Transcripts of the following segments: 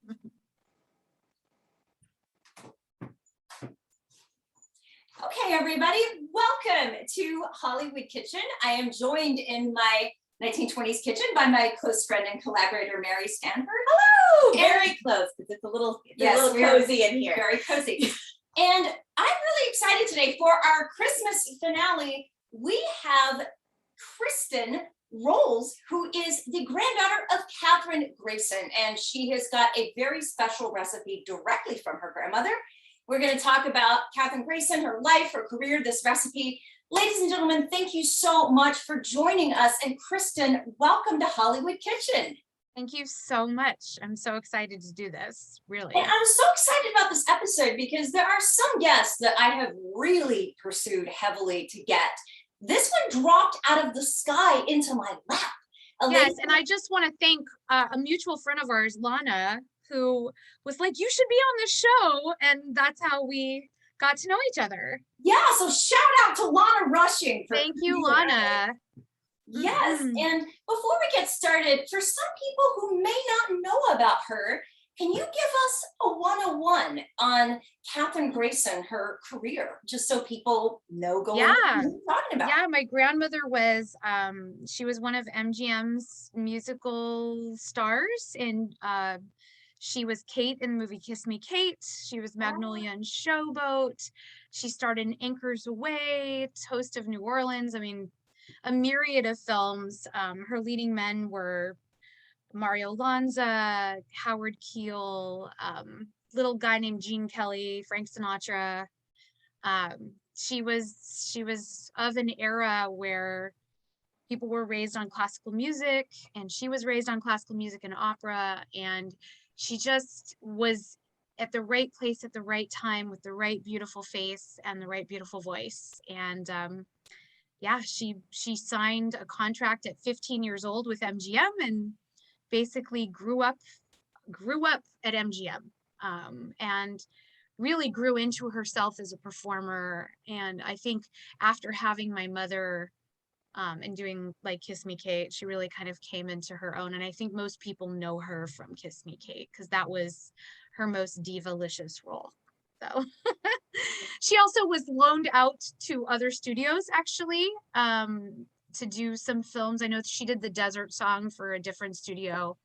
Okay, everybody, welcome to Hollywood Kitchen. I am joined in my 1920s kitchen by my close friend and collaborator, Mary Stanford. Hello! Very close, because it's a little cozy in here. Very cozy. And I'm really excited today for our Christmas finale. We have Kristin Towers-Rowles, who is the granddaughter of Kathryn Grayson, and she has got a very special recipe directly from her grandmother. We're going to talk about Kathryn Grayson, her life, her career, this recipe. Ladies and gentlemen, thank you so much for joining us. And Kristin, welcome to Hollywood Kitchen. Thank you so much. I'm so excited to do this, really. And I'm so excited about this episode because there are some guests that I have really pursued heavily to get. This one dropped out of the sky into my lap. Yes, and I just want to thank a mutual friend of ours, Lana, who was like, you should be on the show. And that's how we got to know each other. Yeah, so shout out to Lana Rushing. Thank you, Lana. Yes, and before we get started, for some people who may not know about her, can you give us a 101 on Kathryn Grayson, her career, just so people know what you're talking about? Yeah, my grandmother was, she was one of MGM's musical stars, and she was Kate in the movie Kiss Me Kate. She was Magnolia in Showboat. She starred in Anchors Away, Toast of New Orleans. I mean, a myriad of films. Her leading men were Mario Lanza, Howard Keel, little guy named Gene Kelly, Frank Sinatra. She was of an era where people were raised on classical music, and she was raised on classical music and opera, and she just was at the right place at the right time with the right beautiful face and the right beautiful voice. And yeah, she signed a contract at 15 years old with MGM and basically grew up at MGM, and really grew into herself as a performer. And I think after having my mother and doing like Kiss Me Kate, she really kind of came into her own. And I think most people know her from Kiss Me Kate because that was her most diva-licious role. So she also was loaned out to other studios actually, to do some films. I know she did the Desert Song for a different studio,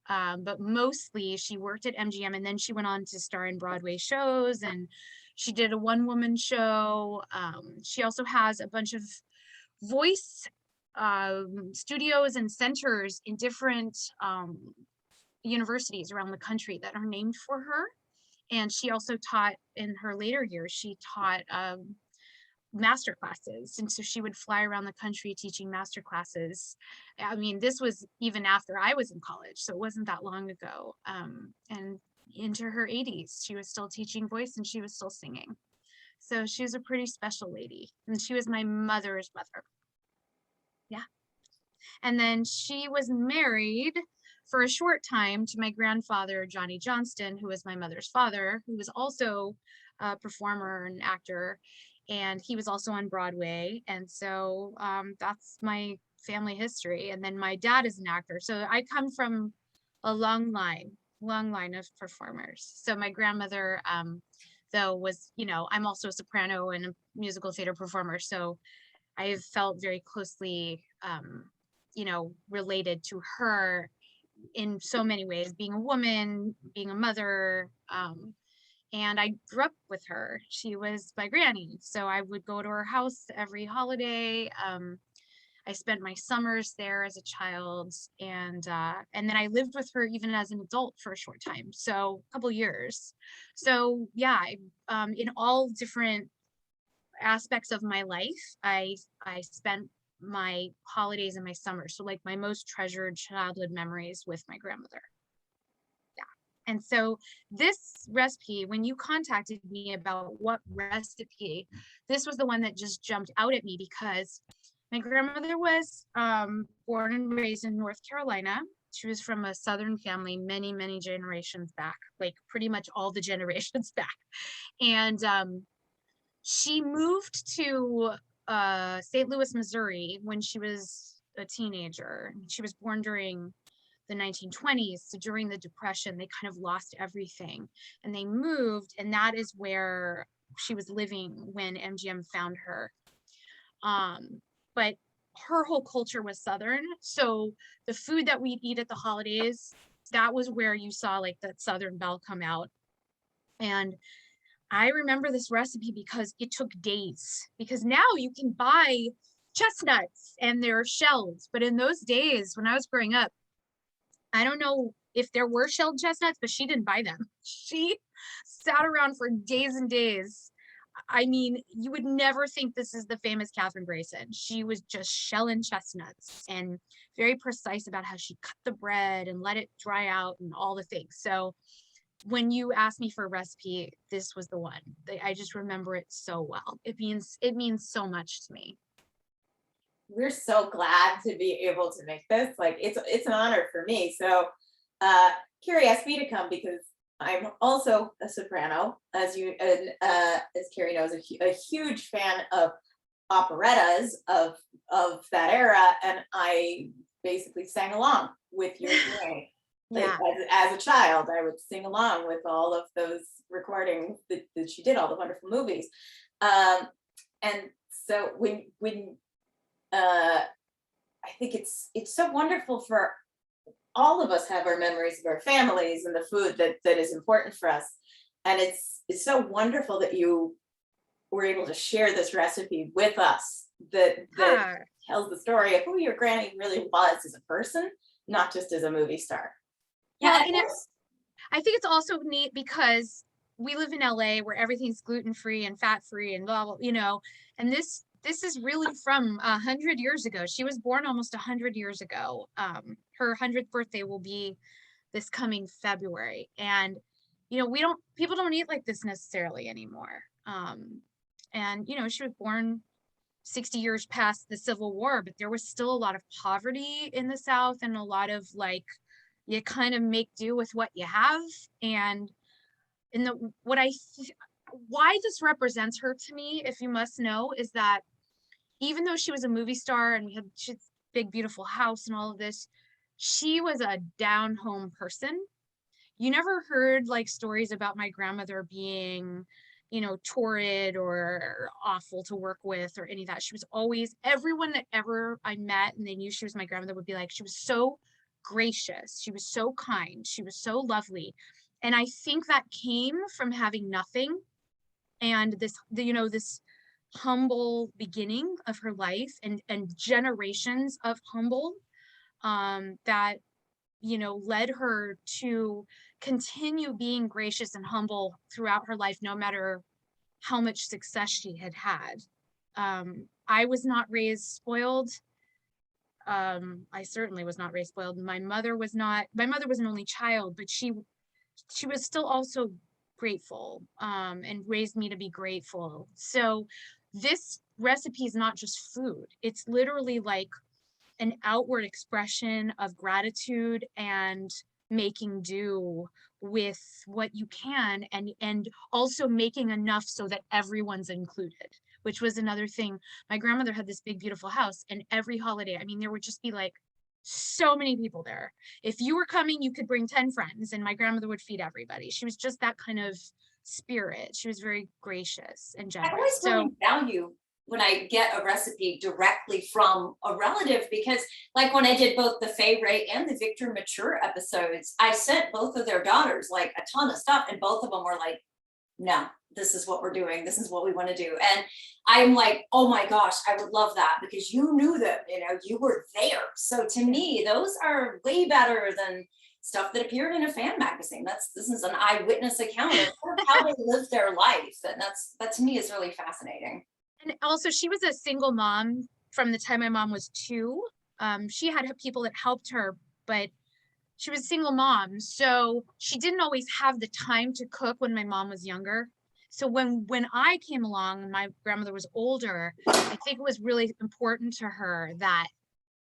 but mostly she worked at MGM, and then she went on to star in Broadway shows, and she did a one-woman show. She also has a bunch of voice studios and centers in different universities around the country that are named for her. And she also taught in her later years, she taught master classes. And so she would fly around the country teaching master classes. I mean, this was even after I was in college, so it wasn't that long ago. And into her 80s, she was still teaching voice and she was still singing. So she was a pretty special lady. And she was my mother's mother. Yeah. And then she was married for a short time to my grandfather, Johnny Johnston, who was my mother's father, who was also a performer and actor. And he was also on Broadway. And so that's my family history. And then my dad is an actor. So I come from a long line of performers. So my grandmother, though, was, I'm also a soprano and a musical theater performer. So I felt very closely, related to her in so many ways, being a woman, being a mother, and I grew up with her. She was my granny, so I would go to her house every holiday. I spent my summers there as a child, and then I lived with her even as an adult for a short time, so a couple years. So yeah, in all different aspects of my life, I spent my holidays and my summers, so like my most treasured childhood memories with my grandmother. Yeah. And so this recipe, when you contacted me about what recipe, this was the one that just jumped out at me because my grandmother was born and raised in North Carolina. She was from a Southern family many, many generations back, like pretty much all the generations back. And she moved to St. Louis, Missouri when she was a teenager. She was born during the 1920s. So during the Depression, they kind of lost everything and they moved, and that is where she was living when MGM found her. But her whole culture was Southern. So the food that we'd eat at the holidays, that was where you saw like that Southern belle come out. And I remember this recipe because it took days, because now you can buy chestnuts and they're shelled. But in those days when I was growing up, I don't know if there were shelled chestnuts, but she didn't buy them. She sat around for days and days. I mean, you would never think this is the famous Kathryn Grayson. She was just shelling chestnuts and very precise about how she cut the bread and let it dry out and all the things. So when you asked me for a recipe, this was the one. I just remember it so well. It means so much to me. We're so glad to be able to make this. Like it's an honor for me. So Carrie asked me to come because I'm also a soprano, as Carrie knows, a huge fan of operettas of that era, and I basically sang along with your doing. Like, Yeah. as a child, I would sing along with all of those recordings that she did, all the wonderful movies. And so when I think it's so wonderful for all of us have our memories of our families and the food that is important for us. And it's so wonderful that you were able to share this recipe with us that tells the story of who your granny really was as a person, not just as a movie star. Yeah, and I think it's also neat because we live in LA where everything's gluten-free and fat-free and blah, blah, you know, and this is really from 100 years ago. She was born almost 100 years ago. Her 100th birthday will be this coming February. And, you know, people don't eat like this necessarily anymore. And, you know, she was born 60 years past the Civil War, but there was still a lot of poverty in the South and a lot of like, you kind of make do with what you have. And in why this represents her to me, if you must know, is that even though she was a movie star and she's big, beautiful house and all of this, she was a down home person. You never heard like stories about my grandmother being, you know, torrid or awful to work with or any of that. She was always, everyone that ever I met and they knew she was my grandmother would be like, she was so gracious. She was so kind. She was so lovely. And I think that came from having nothing and this humble beginning of her life and generations of humble that, you know, led her to continue being gracious and humble throughout her life, no matter how much success she had had. I was not raised spoiled. I certainly was not raised spoiled. My mother was an only child, but she was still also grateful and raised me to be grateful. So this recipe is not just food. It's literally like an outward expression of gratitude and making do with what you can and also making enough so that everyone's included, which was another thing. My grandmother had this big, beautiful house, and every holiday, I mean, there would just be like so many people there. If you were coming, you could bring 10 friends, and my grandmother would feed everybody. She was just that kind of spirit. She was very gracious and generous. I always really value when I get a recipe directly from a relative, because like when I did both the Fay Ray and the Victor Mature episodes, I sent both of their daughters like a ton of stuff, and both of them were like, no, this is what we're doing. This is what we want to do. And I'm like, oh my gosh, I would love that, because you knew them, you know, you were there. So to me, those are way better than stuff that appeared in a fan magazine. This is an eyewitness account of how they lived their life. And that to me is really fascinating. And also she was a single mom from the time my mom was 2. She had people that helped her, but she was a single mom. So she didn't always have the time to cook when my mom was younger. So when I came along and my grandmother was older, I think it was really important to her that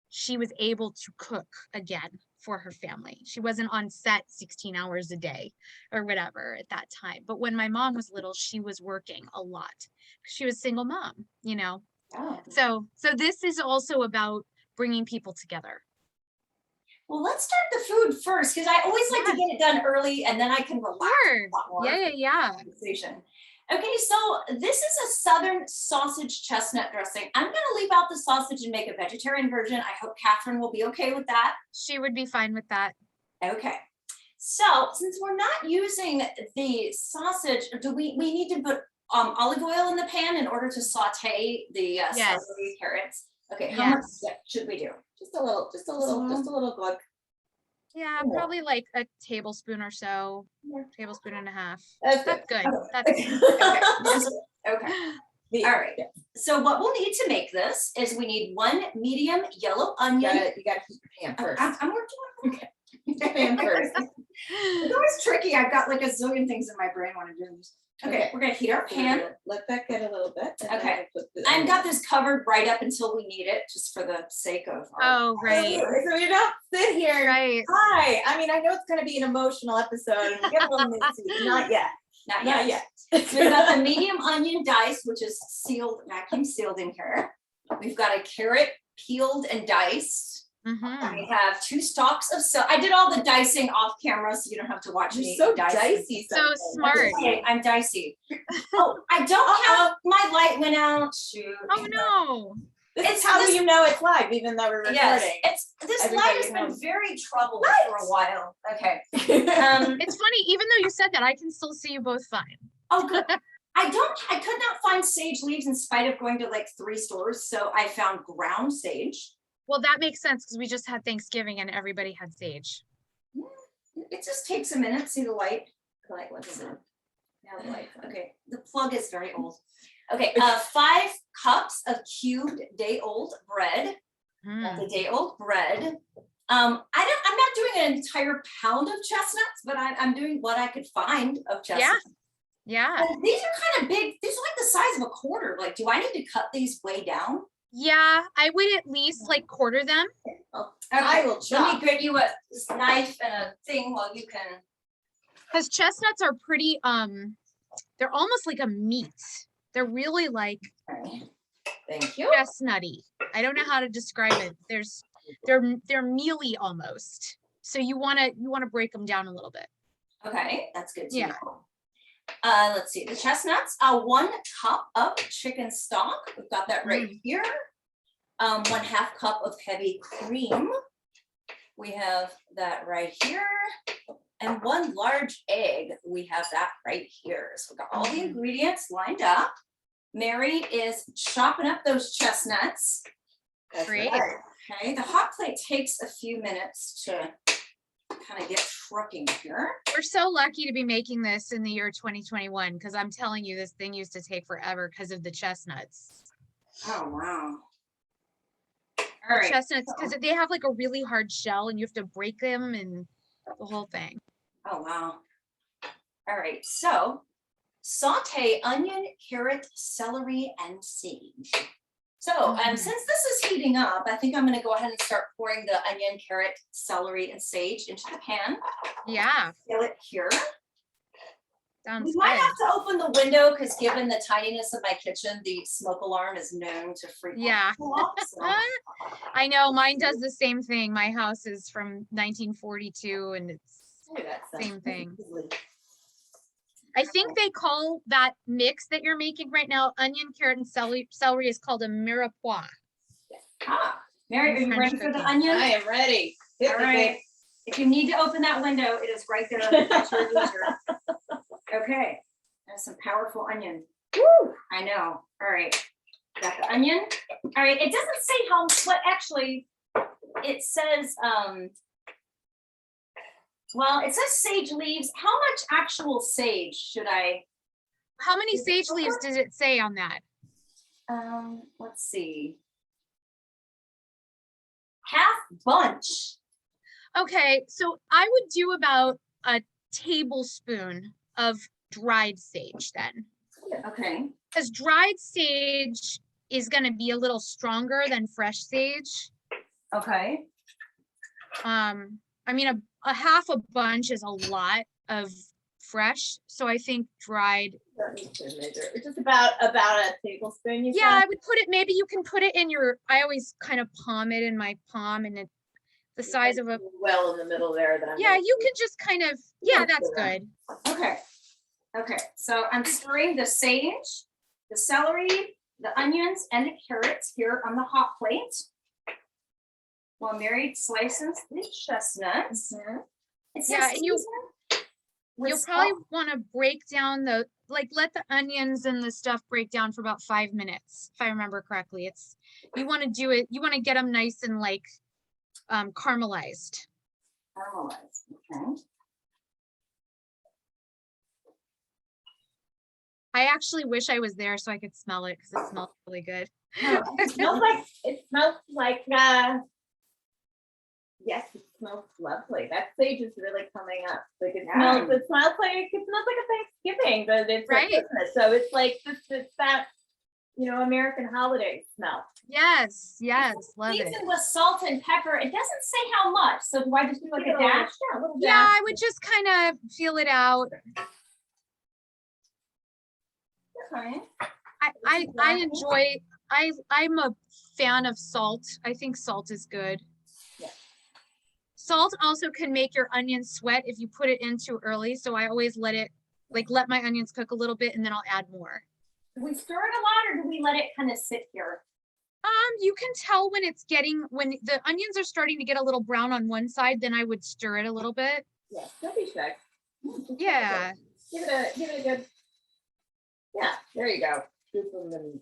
she was able to cook again for her family. She wasn't on set 16 hours a day or whatever at that time. But when my mom was little, she was working a lot. She was a single mom, you know. Oh. So this is also about bringing people together. Well, let's start the food first, because I always like to get it done early and then I can relax Sure. a lot more. Yeah. Conversation. Okay, so this is a Southern sausage chestnut dressing. I'm gonna leave out the sausage and make a vegetarian version. I hope Kathryn will be okay with that. She would be fine with that. Okay, so since we're not using the sausage, do we need to put olive oil in the pan in order to saute the celery, carrots? Okay, how much should we do? Just a little glug. Yeah, probably like a tablespoon or so, tablespoon and a half. That's good. Okay. That's Okay. All right. So what we'll need to make this is we need 1 medium yellow onion. You gotta heat your pan first. I'm working on it. Pan first. It's always tricky. I've got like a zillion things in my brain want to do. Okay, we're gonna heat our pan. Let that get a little bit. Okay. I've got this covered right up until we need it, just for the sake of. Right. So you don't sit here. Right. Hi. I mean, I know it's gonna be an emotional episode, and get a little mincy. Not yet. Not yet. We've got the medium onion diced, which is sealed, vacuum sealed in here. We've got a carrot peeled and diced. We have 2 stalks of celery. I did all the dicing off camera, so you don't have to watch me. So dice. dicey. So smart. Okay, I'm dicey. Oh, I don't have my light went out. Shoot. Oh no. This is how you know it's live, even though we're recording. Yes, this Everybody light has at been home. very troubled for a while. Okay. It's funny, even though you said that, I can still see you both fine. Oh, good. I could not find sage leaves in spite of going to like 3 stores, so I found ground sage. Well, that makes sense because we just had Thanksgiving and everybody had sage. It just takes a minute. See the light? The light, what is it? Now the light. Okay, the plug is very old. Okay, 5 cups of cubed day-old bread. The day-old bread. I'm not doing an entire pound of chestnuts, but I'm doing what I could find of chestnuts. Yeah. And these are kind of big. These are like the size of a quarter. Like, do I need to cut these way down? Yeah, I would at least like quarter them. Okay. I will chop. Let me get you a knife and a thing while you can. Because chestnuts are pretty, they're almost like a meat. They're really like Thank you. chestnutty. I don't know how to describe it. They're mealy almost. So you wanna break them down a little bit. Okay, that's good to Yeah. know. Let's see, the chestnuts, 1 cup of chicken stock. We've got that right here. 1/2 cup of heavy cream. We have that right here. And 1 large egg. We have that right here. So we've got all the ingredients lined up. Mary is chopping up those chestnuts. Great. Okay, the hot plate takes a few minutes to kind of get trucking here. We're so lucky to be making this in the year 2021 because I'm telling you, this thing used to take forever because of the chestnuts. Oh, wow. All right. Chestnuts, because they have like a really hard shell and you have to break them and the whole thing. Oh, wow. All right, so saute onion, carrot, celery, and sage. So since this is heating up, I think I'm gonna go ahead and start pouring the onion, carrot, celery, and sage into the pan. Yeah. Fill it here. Sounds We good. might have to open the window because given the tininess of my kitchen, the smoke alarm is known to freak Yeah. people out, so. I know mine does the same thing. My house is from 1942 and it's same thing. I think they call that mix that you're making right now, onion, carrot, and celery is called a Mirepoix. Mary, are you ready for the onion? I am ready. All right. If you need to open that window, it is right there. At your leisure. Okay, that's some powerful onion. Woo! I know. All right, got the onion. All right, it doesn't say what actually, it says, well, it says sage leaves. How much actual sage should I? How many sage leaves does it say on that? Let's see. Half bunch. Okay, so I would do about a tablespoon of dried sage then. Okay. Because dried sage is going to be a little stronger than fresh sage. Okay. I mean, a half a bunch is a lot of fresh, so I think dried. It's just about a tablespoon. Yeah, I would put it. Maybe you can put it in your. I always kind of palm it in my palm, and it the size of a, well in the middle there that I'm. yeah, gonna you do. can just kind of, yeah, Yeah, that's sure. good. Okay. Okay, so I'm stirring the sage, the celery, the onions, and the carrots here on the hot plate. While Mary slices the chestnuts. Mhm. It says Yeah, and you'll season with probably salt. want to break down the, like, let the onions and the stuff break down for about 5 minutes, if I remember correctly. It's, you want to do it, you want to get them nice and like caramelized. Caramelized, okay. I actually wish I was there so I could smell it because it smells really good. It smells like yes, it smells lovely. That sage is really coming up. Like it smells like a Thanksgiving, but it's Right? like Christmas. So it's like it's that, American holiday smell. Yes, yes, love it. Seasoned with salt and pepper. It doesn't say how much, so do I just do like a dash? Yeah, a little Yeah, dash. I would just kind of feel it out. Okay. I enjoy, I'm a fan of salt. I think salt is good. Yeah. Salt also can make your onions sweat if you put it in too early. So I always let my onions cook a little bit and then I'll add more. Do we stir it a lot or do we let it kind of sit here? You can tell when when the onions are starting to get a little brown on one side, then I would stir it a little bit. Yeah, don't be shy. Yeah. Give it a good. Yeah, there you go. Scoop them and.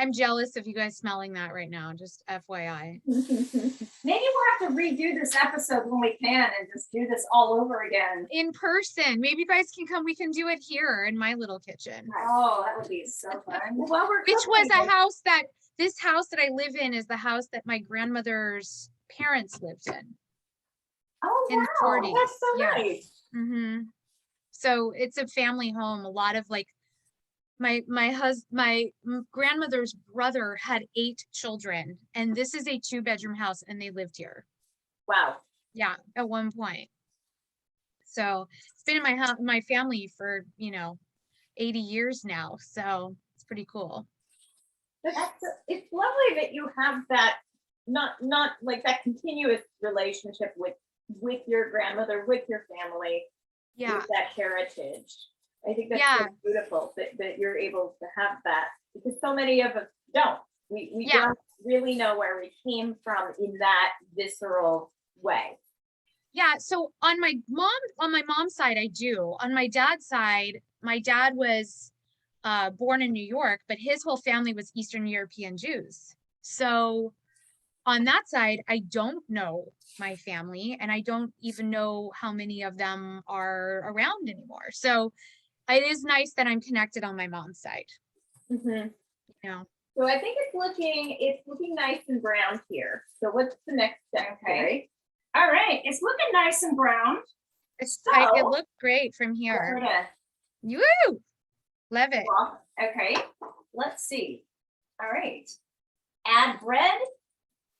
I'm jealous of you guys smelling that right now, just FYI. Maybe we'll have to redo this episode when we can and just do this all over again. In person. Maybe you guys can come, we can do it here in my little kitchen. Oh, that would be so fun. Well, Which was a house this house that I live in is the house that my grandmother's parents lived in. Oh, in the wow. 40s. That's so Yeah. nice. Mm-hmm. So it's a family home. A lot of like my grandmother's brother had 8 children, and this is a 2-bedroom house, and they lived here. Wow. Yeah, at one point. So it's been in my family for 80 years now. So it's pretty cool. It's lovely that you have that not like that continuous relationship with your grandmother, with your family, Yeah. with that heritage. I think that's so beautiful that you're able to have that, because so many of us don't. We don't really know where we came from in that visceral way. Yeah, so on my mom's side, I do. On my dad's side, my dad was born in New York, but his whole family was Eastern European Jews. So on that side, I don't know my family, and I don't even know how many of them are around anymore. So it is nice that I'm connected on my mom's side. Mm-hmm. So I think it's looking nice and brown here. So what's the next step? Okay. All right, it's looking nice and brown. It looked great from here. Woo! Love it. Okay, let's see. All right. Add bread,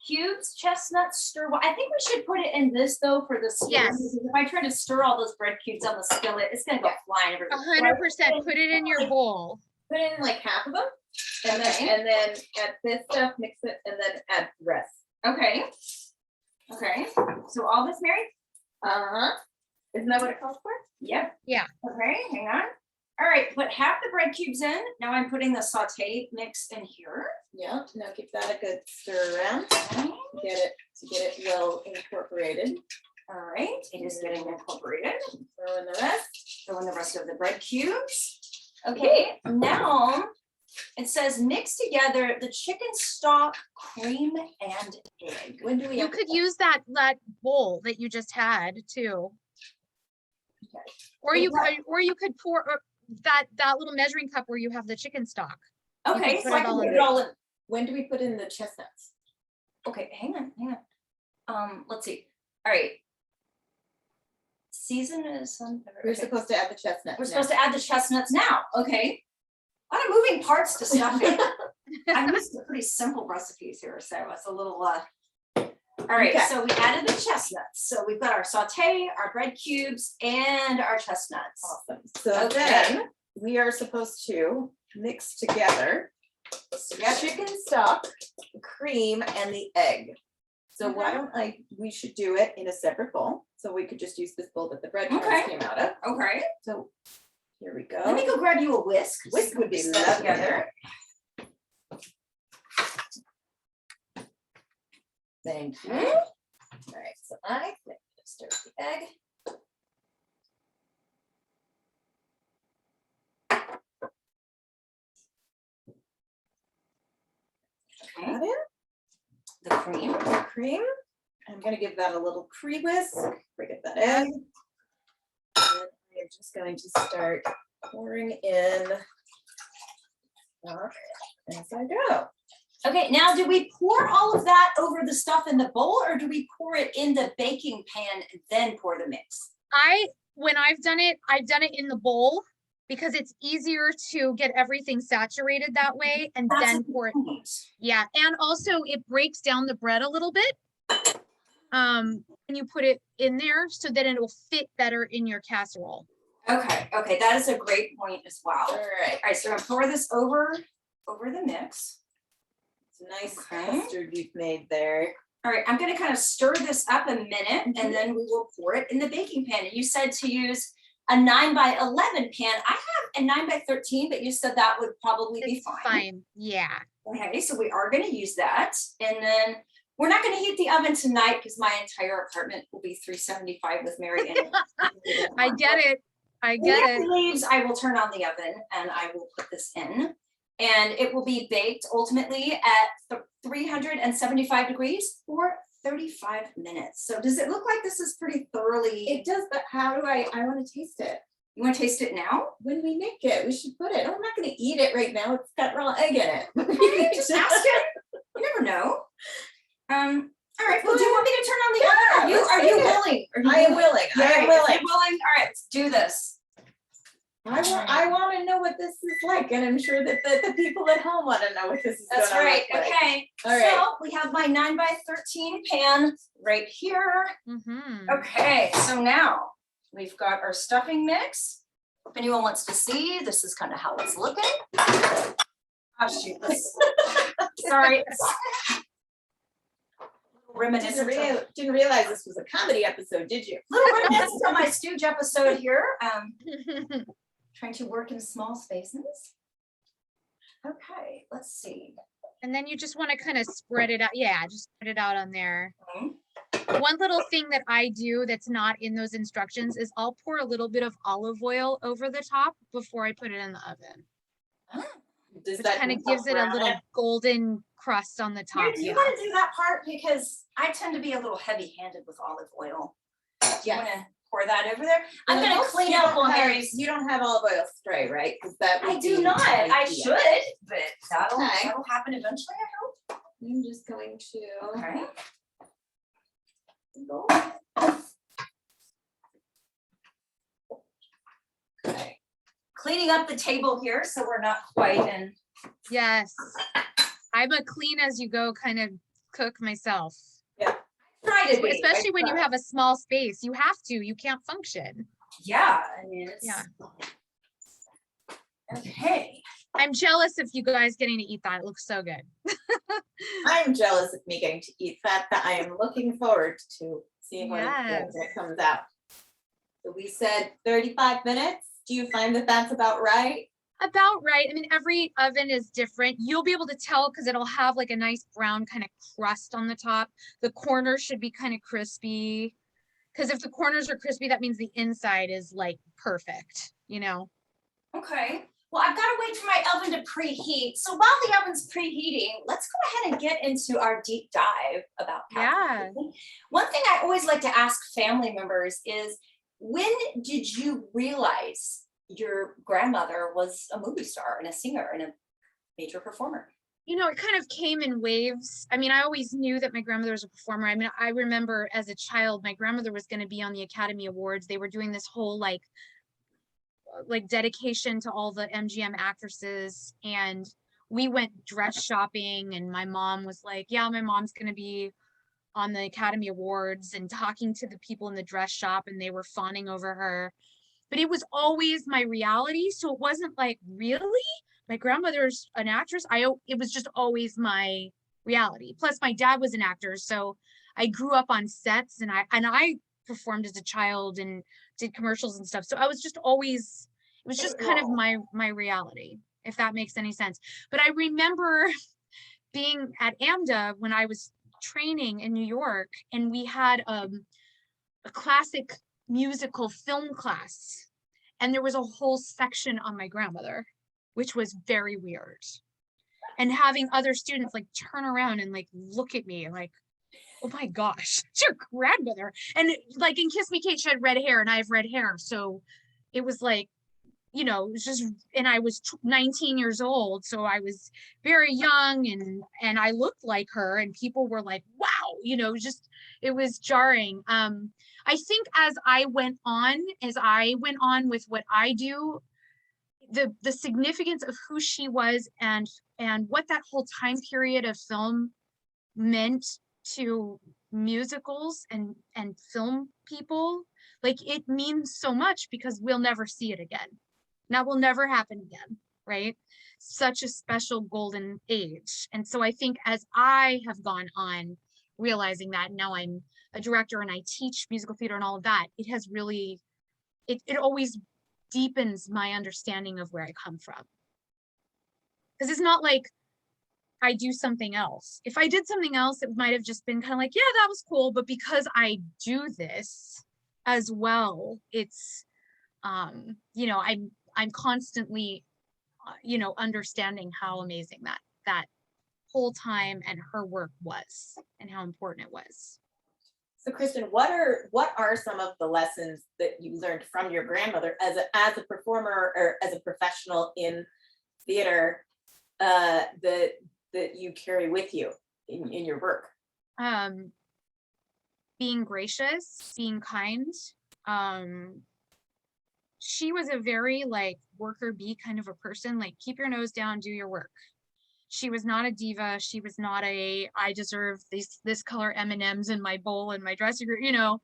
cubes, chestnuts, stir. I think we should put it in this though for the skillet. Yes. Because if I try to stir all those bread cubes on the skillet, it's gonna go flying everywhere. 100%. Put it in your bowl. Put in like half of them, and then add this stuff, mix it, and then add the rest. Okay. Okay. So all this, Mary? Isn't that what it calls for? Yep. Yeah. Okay, hang on. All right, put half the bread cubes in. Now I'm putting the saute mix in here. Yeah. Now give that a good stir around. Okay. Get it well incorporated. All right, it is getting incorporated. Throw in the rest. Throw in the rest of the bread cubes. Okay, now it says mix together the chicken stock, cream, and egg. When do we? You could use that bowl that you just had too. Okay. Or you could pour that little measuring cup where you have the chicken stock. Okay, so I can put it all in. When do we put in the chestnuts? Okay, hang on. Let's see. All right. Season is We're supposed to add the chestnuts. We're supposed to add the chestnuts now. Okay. A lot of moving parts to stuff. I'm used to pretty simple recipes here, so it's a little all right, Okay. So we added the chestnuts. So we've got our saute, our bread cubes, and our chestnuts. Awesome. So Okay. then we are supposed to mix together chicken stock, cream, and the egg. So why don't we should do it in a separate bowl. So we could just use this bowl that the breadcrumbs came out of. Okay. So here we go. Let me go grab you a whisk. Whisk would be Stuff lovely. together. Thank you. All right, so I'm gonna stir the egg. Okay. Add in The cream. the cream. I'm gonna give that a little pre-whisk. Bring up that egg. And I'm just going to start pouring in stock as I go. Okay, now do we pour all of that over the stuff in the bowl, or do we pour it in the baking pan and then pour the mix? When I've done it in the bowl because it's easier to get everything saturated that way and That's then a good pour it. point. Yeah, and also it breaks down the bread a little bit. When you put it in there so that it will fit better in your casserole. Okay, that is a great point as well. All right, All right, so I'm gonna pour this over the mix. it's a nice Okay. custard you've made there. All right, I'm gonna kind of stir this up a minute and then we will pour it in the baking pan. And you said to use a 9x11 pan. I have a 9x13, but you said that would probably be It's fine. fine. Yeah. Okay, so we are gonna use that. And then we're not gonna heat the oven tonight because my entire apartment will be 375 with Mary in it. I get it. I When get Mary it. leaves, I will turn on the oven and I will put this in. And it will be baked ultimately at 375 degrees for 35 minutes. So does it look like this is pretty thoroughly? It does, but how do I want to taste it? You want to taste it now? When we make it, we should put it. I'm not gonna eat it right now. It's got raw egg in it. Okay, just ask it. You never know. All right, well, do you want me to turn on the oven? let's Are take you it. willing? I am willing. I am You're willing. willing? All right, let's do this. I want to know what this is like, and I'm sure that the people at home want to know what this is. That's gonna right, look like. okay. All right. So we have my 9x13 pan right here. Mm-hmm. Okay, so now we've got our stuffing mix. If anyone wants to see, this is kind of how it's looking. Oh, shoot, this, sorry. Reminiscent of, Didn't realize this was a comedy episode, did you? little reminiscent of my Stooge episode here. Trying to work in small spaces. Okay, let's see. And then you just want to kind of spread it out. Yeah, just spread it out on there. Mhm. One little thing that I do that's not in those instructions is I'll pour a little bit of olive oil over the top before I put it in the oven, Does which that kind of gives it a brown little golden crust on the top. Do you Yeah. want to do that part? Because I tend to be a little heavy-handed with olive oil. Do you Yes. want to pour that over there? I'm And gonna most clean you up don't while have- Mary's. You don't have olive oil spray, right? Because that would I do be not. I ideal. should, but that'll Okay. that'll happen eventually, I hope. I'm just going to. Okay. Okay. Cleaning up the table here so we're not quite in. Yes. I'm a clean as you go kind of cook myself. Try to be. Especially when you I have a small space. You have to. You can't function. Yeah, I mean, it's. Yeah. Okay. I'm jealous of you guys getting to eat that. It looks so good. I'm jealous of me getting to eat that I am looking forward to seeing when Yes. it comes out. So we said 35 minutes. Do you find that that's about right? About right. I mean, every oven is different. You'll be able to tell because it'll have like a nice brown kind of crust on the top. The corners should be kind of crispy. Because if the corners are crispy, that means the inside is like perfect, you know? Okay. Well, I've got to wait for my oven to preheat. So while the oven's preheating, let's go ahead and get into our deep dive about Kathryn. Yeah. One thing I always like to ask family members is, when did you realize your grandmother was a movie star and a singer and a major performer? You know, it kind of came in waves. I mean, I always knew that my grandmother was a performer. I mean, I remember as a child, my grandmother was going to be on the Academy Awards. They were doing this whole like dedication to all the MGM actresses, and we went dress shopping, and my mom was like, yeah, my mom's going to be on the Academy Awards, and talking to the people in the dress shop, and they were fawning over her. but it was always my reality. So it wasn't like, really? My grandmother's an actress. It was just always my reality. Plus my dad was an actor. So I grew up on sets, and I performed as a child and did commercials and stuff. So I was just always, it was just kind of my reality, if that makes any sense. But I remember being at AMDA when I was training in New York, and we had a classic musical film class, and there was a whole section on my grandmother, which was very weird. And having other students like turn around and like look at me like, oh my gosh, it's your grandmother. And like in Kiss Me Kate, she had red hair and I have red hair. So it was like, you know, it was just, and I was 19 years old. So I was very young, and I looked like her, and people were like, wow, you know, just, it was jarring. I think as I went on with what I do, the significance of who she was and what that whole time period of film meant to musicals and film people, like it means so much because we'll never see it again. That will never happen again, right? Such a special golden age. And so I think as I have gone on realizing that, now I'm a director and I teach musical theater and all of that, it has really, it always deepens my understanding of where I come from. Because it's not like I do something else. If I did something else, it might have just been kind of like, yeah, that was cool. But because I do this as well, it's, you know, I'm constantly, you know, understanding how amazing that whole time and her work was, and how important it was. So Kristin, what are some of the lessons that you learned from your grandmother as a performer or as a professional in theater that you carry with you in your work? Being gracious, being kind. She was a very like worker bee kind of a person, like keep your nose down, do your work. She was not a diva. She was not I deserve this color M&Ms in my bowl in my dressing room, you know.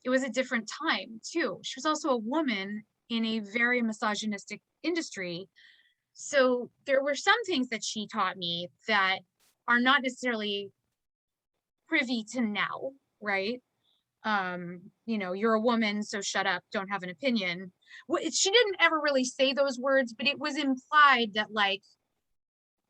It was a different time too. She was also a woman in a very misogynistic industry. So there were some things that she taught me that are not necessarily privy to now, right? You know, you're a woman, so shut up, don't have an opinion. She didn't ever really say those words, but it was implied that like,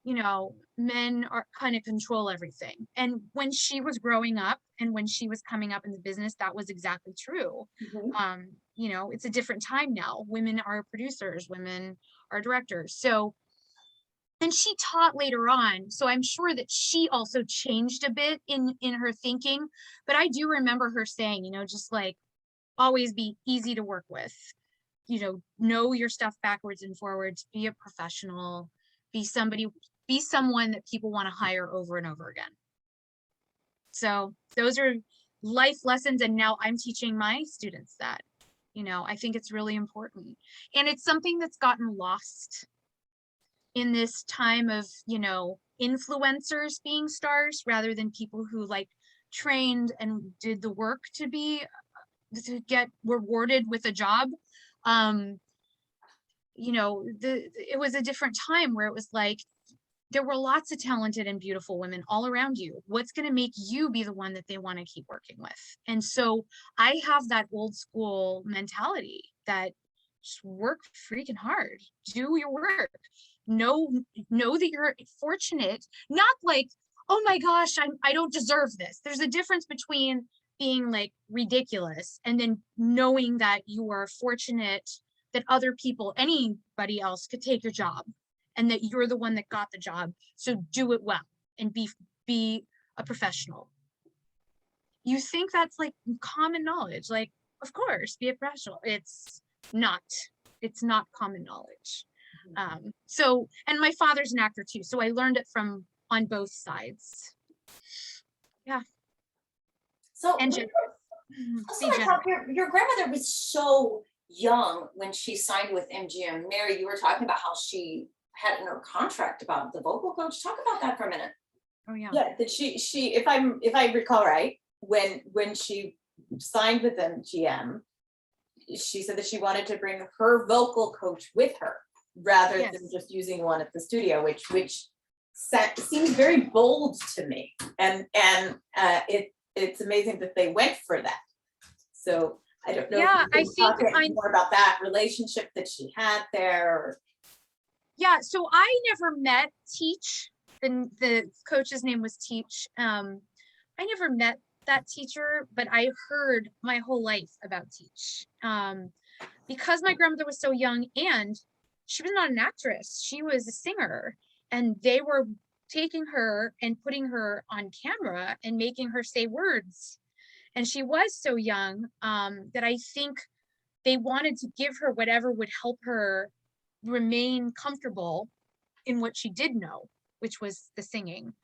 you know, men are kind of control everything. And when she was growing up and when she was coming up in the business, that was exactly true. Mm-hmm. You know, it's a different time now. Women are producers, women are directors. So, and she taught later on, so I'm sure that she also changed a bit in her thinking. But I do remember her saying, you know, just like always be easy to work with, you know your stuff backwards and forwards, be a professional, be someone that people want to hire over and over again. So those are life lessons, and now I'm teaching my students that, you know, I think it's really important, and it's something that's gotten lost in this time of, you know, influencers being stars rather than people who like trained and did the work to get rewarded with a job. You know, it was a different time where it was like there were lots of talented and beautiful women all around you. What's going to make you be the one that they want to keep working with? And so I have that old school mentality that just work freaking hard, do your work, know that you're fortunate, not like, oh my gosh, I don't deserve this. There's a difference between being like ridiculous and then knowing that you are fortunate that other people, anybody else could take your job, and that you're the one that got the job. So do it well and be a professional. You think that's like common knowledge, like, of course, be a professional. It's not common knowledge. So, and my father's an actor too, so I learned it from on both sides. Yeah. So, And your grandmother was so young when she signed with MGM. Mary, you were talking about how she had in her contract about the vocal coach. Talk about that for a minute. Oh yeah. Yeah, that she if I recall right, when she signed with MGM, she said that she wanted to bring her vocal coach with her rather Yes. than just using one at the studio, which seems very bold to me. And it's amazing that they went for that. So I don't know Yeah, if you I can talk think more about that relationship that she had there. Or... Yeah, so I never met Teach. The coach's name was Teach. I never met that teacher, but I heard my whole life about Teach. Because my grandmother was so young and she was not an actress, she was a singer, and they were taking her and putting her on camera and making her say words. And she was so young that I think they wanted to give her whatever would help her remain comfortable in what she did know, which was the singing.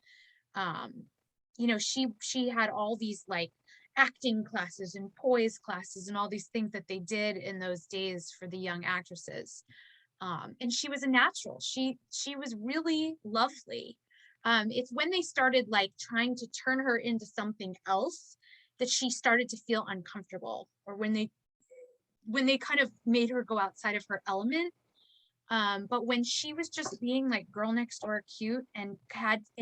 You know, she had all these like acting classes and poise classes and all these things that they did in those days for the young actresses. And she was a natural. She was really lovely. It's when they started like trying to turn her into something else that she started to feel uncomfortable, or when they kind of made her go outside of her element. But when she was just being like girl next door cute and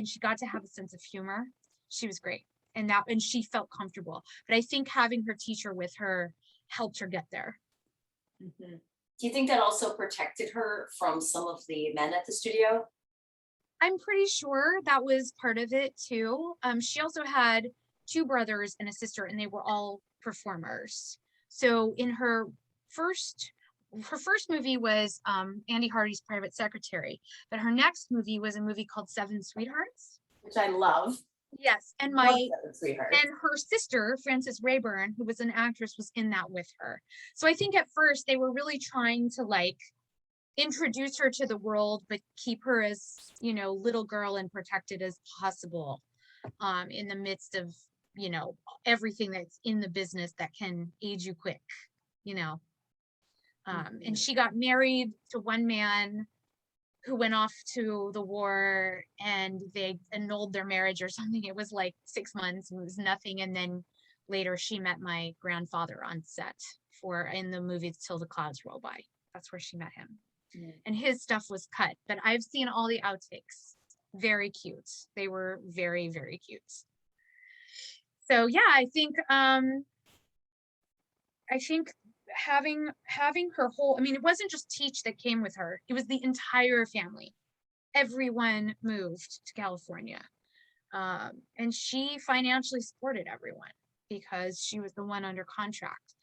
she got to have a sense of humor, she was great. And she felt comfortable. But I think having her teacher with her helped her get there. Mm-hmm. Do you think that also protected her from some of the men at the studio? I'm pretty sure that was part of it too. She also had 2 brothers and a sister, and they were all performers. So in her first movie was Andy Hardy's Private Secretary, but her next movie was a movie called Seven Sweethearts, which I love. Yes, and her sister Frances Rayburn, who was an actress, was in that with her. So I think at first they were really trying to like introduce her to the world, but keep her as, you know, little girl and protected as possible, in the midst of, you know, everything that's in the business that can age you quick, you know. And she got married to one man who went off to the war, and they annulled their marriage or something. It was like 6 months and it was nothing. And then later she met my grandfather on set in the movie Till the Clouds Roll By. That's where she met him. And his stuff was cut, but I've seen all the outtakes. Very cute. They were very, very cute. So yeah, I think having her whole, I mean, it wasn't just Teach that came with her. It was the entire family. Everyone moved to California. And she financially supported everyone because she was the one under contract.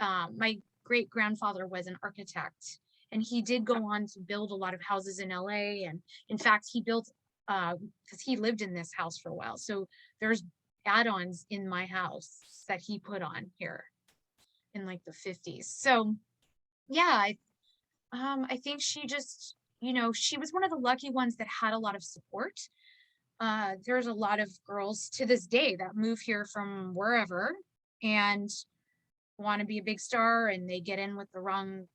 My great grandfather was an architect, and he did go on to build a lot of houses in LA. And in fact, he built, because he lived in this house for a while. So there's add-ons in my house that he put on here in like the 50s. So yeah, I think she just, you know, she was one of the lucky ones that had a lot of support. There's a lot of girls to this day that move here from wherever and want to be a big star, and they get in with the wrong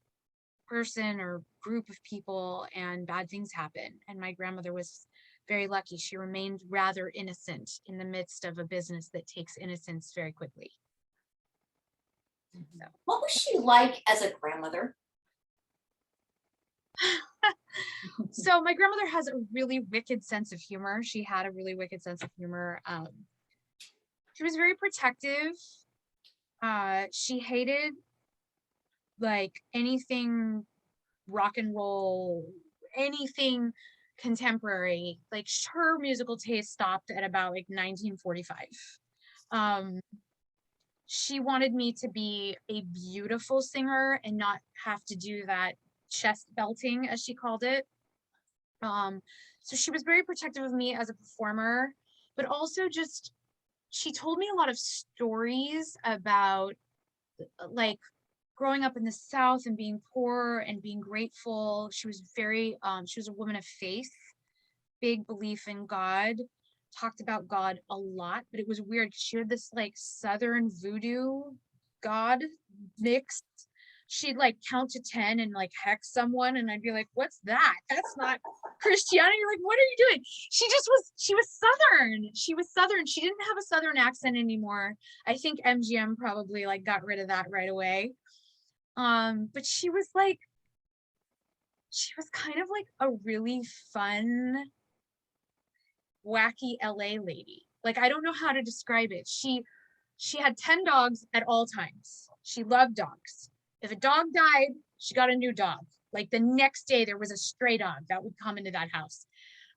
person or group of people and bad things happen. And my grandmother was very lucky. She remained rather innocent in the midst of a business that takes innocence very quickly. So. What was she like as a grandmother? So my grandmother has a really wicked sense of humor. She had a really wicked sense of humor. She was very protective. She hated like anything rock and roll, anything contemporary. Like her musical taste stopped at about like 1945. She wanted me to be a beautiful singer and not have to do that chest belting, as she called it. So she was very protective of me as a performer, but also just, she told me a lot of stories about like growing up in the South and being poor and being grateful. She was very, she was a woman of faith, big belief in God, talked about God a lot, but it was weird because she had this like Southern voodoo God mixed. She'd like count to 10 and like hex someone, and I'd be like, what's that? That's not Christianity. Like, what are you doing? She was Southern. She was Southern. She didn't have a Southern accent anymore. I think MGM probably like got rid of that right away. But she was like, she was kind of like a really fun, wacky LA lady. Like, I don't know how to describe it. She had 10 dogs at all times. She loved dogs. If a dog died, she got a new dog. Like the next day there was a stray dog that would come into that house.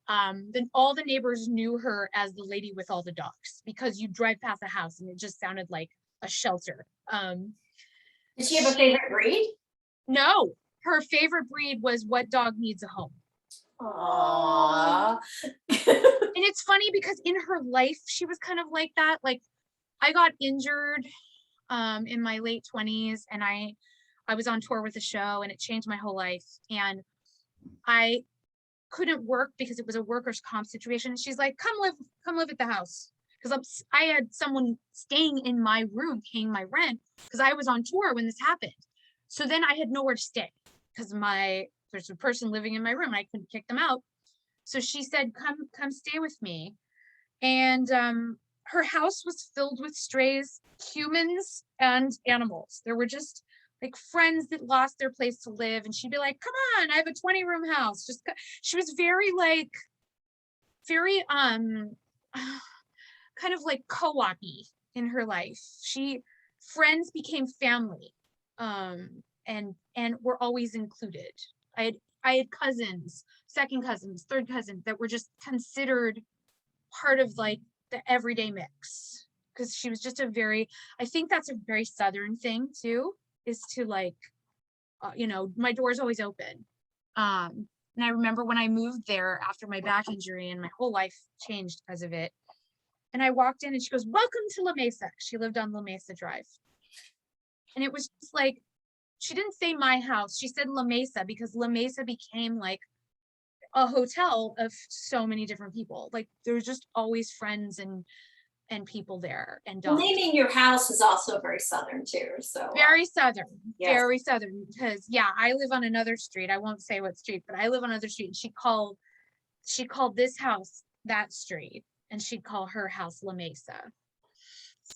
Then all the neighbors knew her as the lady with all the dogs, because you drive past the house and it just sounded like a shelter. Did she have a favorite breed? No, her favorite breed was what dog needs a home. Aww. And it's funny because in her life, she was kind of like that. Like, I got injured in my late 20s, and I was on tour with a show, and it changed my whole life. And I couldn't work because it was a workers' comp situation. And she's like, come live at the house. Because I had someone staying in my room paying my rent because I was on tour when this happened. So then I had nowhere to stay because there's a person living in my room and I couldn't kick them out. So she said, come stay with me. And her house was filled with strays, humans and animals. There were just like friends that lost their place to live. And she'd be like, come on, I have a 20-room house. She was very kind of like co-op-y in her life. Friends became family, and were always included. I had cousins, second cousins, third cousins that were just considered part of like the everyday mix, because she was just I think that's a very Southern thing too, is to like, my door's always open. And I remember when I moved there after my back injury and my whole life changed because of it. And I walked in and she goes, welcome to La Mesa. She lived on La Mesa Drive. And it was just like, she didn't say my house. She said La Mesa because La Mesa became like a hotel of so many different people. Like there was just always friends and people there and dogs. Naming your house is also very Southern too. So very Southern, yes. Very Southern, because yeah, I live on another street. I won't say what street, but I live on another street. And she called this house that street. And she'd call her house La Mesa.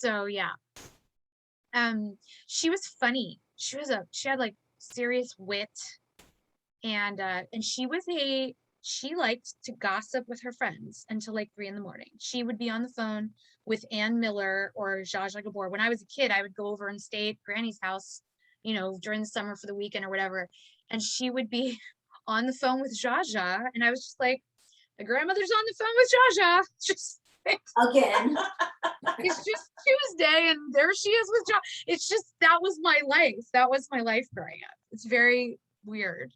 So yeah. She was funny. She had like serious wit. And she liked to gossip with her friends until like 3 a.m. She would be on the phone with Ann Miller or Zsa Zsa Gabor. When I was a kid, I would go over and stay at Granny's house, during the summer for the weekend or whatever. And she would be on the phone with Zsa Zsa. And I was just like, my grandmother's on the phone with Zsa Zsa. Just again. It's just Tuesday and there she is with Zsa. It's just, that was my life. That was my life growing up. It's very weird.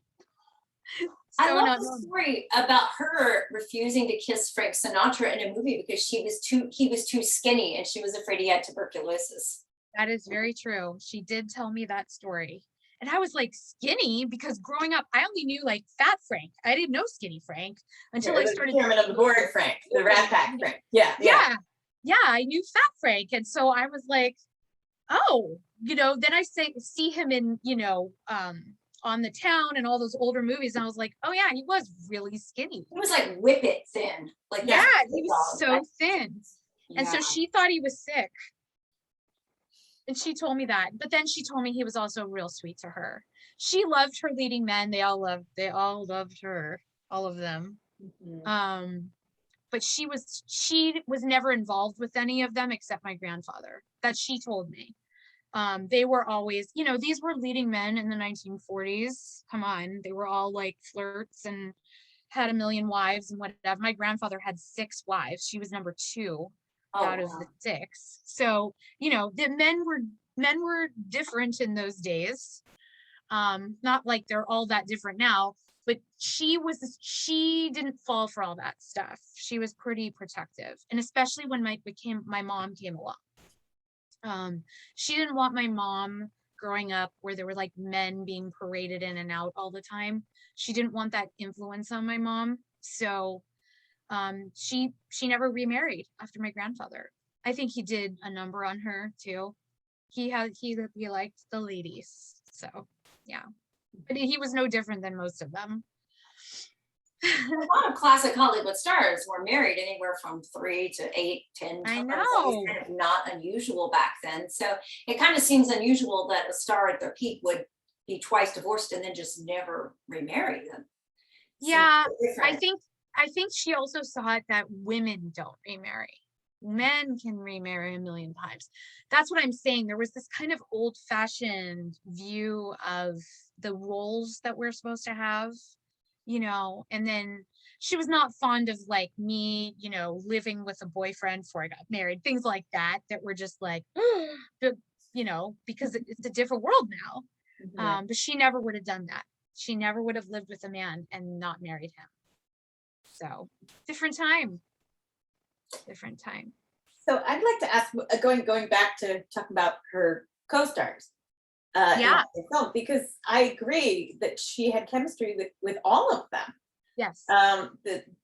I love the story about her refusing to kiss Frank Sinatra in a movie because he was too skinny and she was afraid he had tuberculosis. That is very true. She did tell me that story. And I was like, skinny, because growing up, I only knew like fat Frank. I didn't know skinny Frank until I started. Chairman of the board, Frank, the Rat Pack Frank. Yeah. I knew fat Frank. And so I was like, oh, then I see him in, on the Town and all those older movies. And I was like, oh yeah, he was really skinny. He was like whippet thin. Like yeah, he was so thin. Yeah. And so she thought he was sick. And she told me that, but then she told me he was also real sweet to her. She loved her leading men. They all loved her, all of them. Mm-hmm. But she was never involved with any of them except my grandfather. That she told me. They were always, these were leading men in the 1940s. Come on, they were all like flirts and had a million wives and whatever. My grandfather had 6 wives. She was number 2. Out of the 6. So, the men were different in those days. Not like they're all that different now, but she didn't fall for all that stuff. She was pretty protective. And especially when my mom came along. She didn't want my mom growing up where there were like men being paraded in and out all the time. She didn't want that influence on my mom. So she never remarried after my grandfather. I think he did a number on her too. He liked the ladies. So yeah, but he was no different than most of them. A lot of classic Hollywood stars were married anywhere from 3 to 8, 10 times. I know. It was kind of not unusual back then. So it kind of seems unusual that a star at their peak would be twice divorced and then just never remarry them. Seems Yeah, so different. I think she also saw it that women don't remarry. Men can remarry a million times. That's what I'm saying. There was this kind of old-fashioned view of the roles that we're supposed to have, you know, and then she was not fond of like me, you know, living with a boyfriend before I got married, things like that, that were just like, you know, because it's a different world now. Mhm. But she never would have done that. She never would have lived with a man and not married him. So different time. Different time. So I'd like to ask, going back to talking about her co-stars in Yeah. the film, because I agree that she had chemistry with all of them. Yes.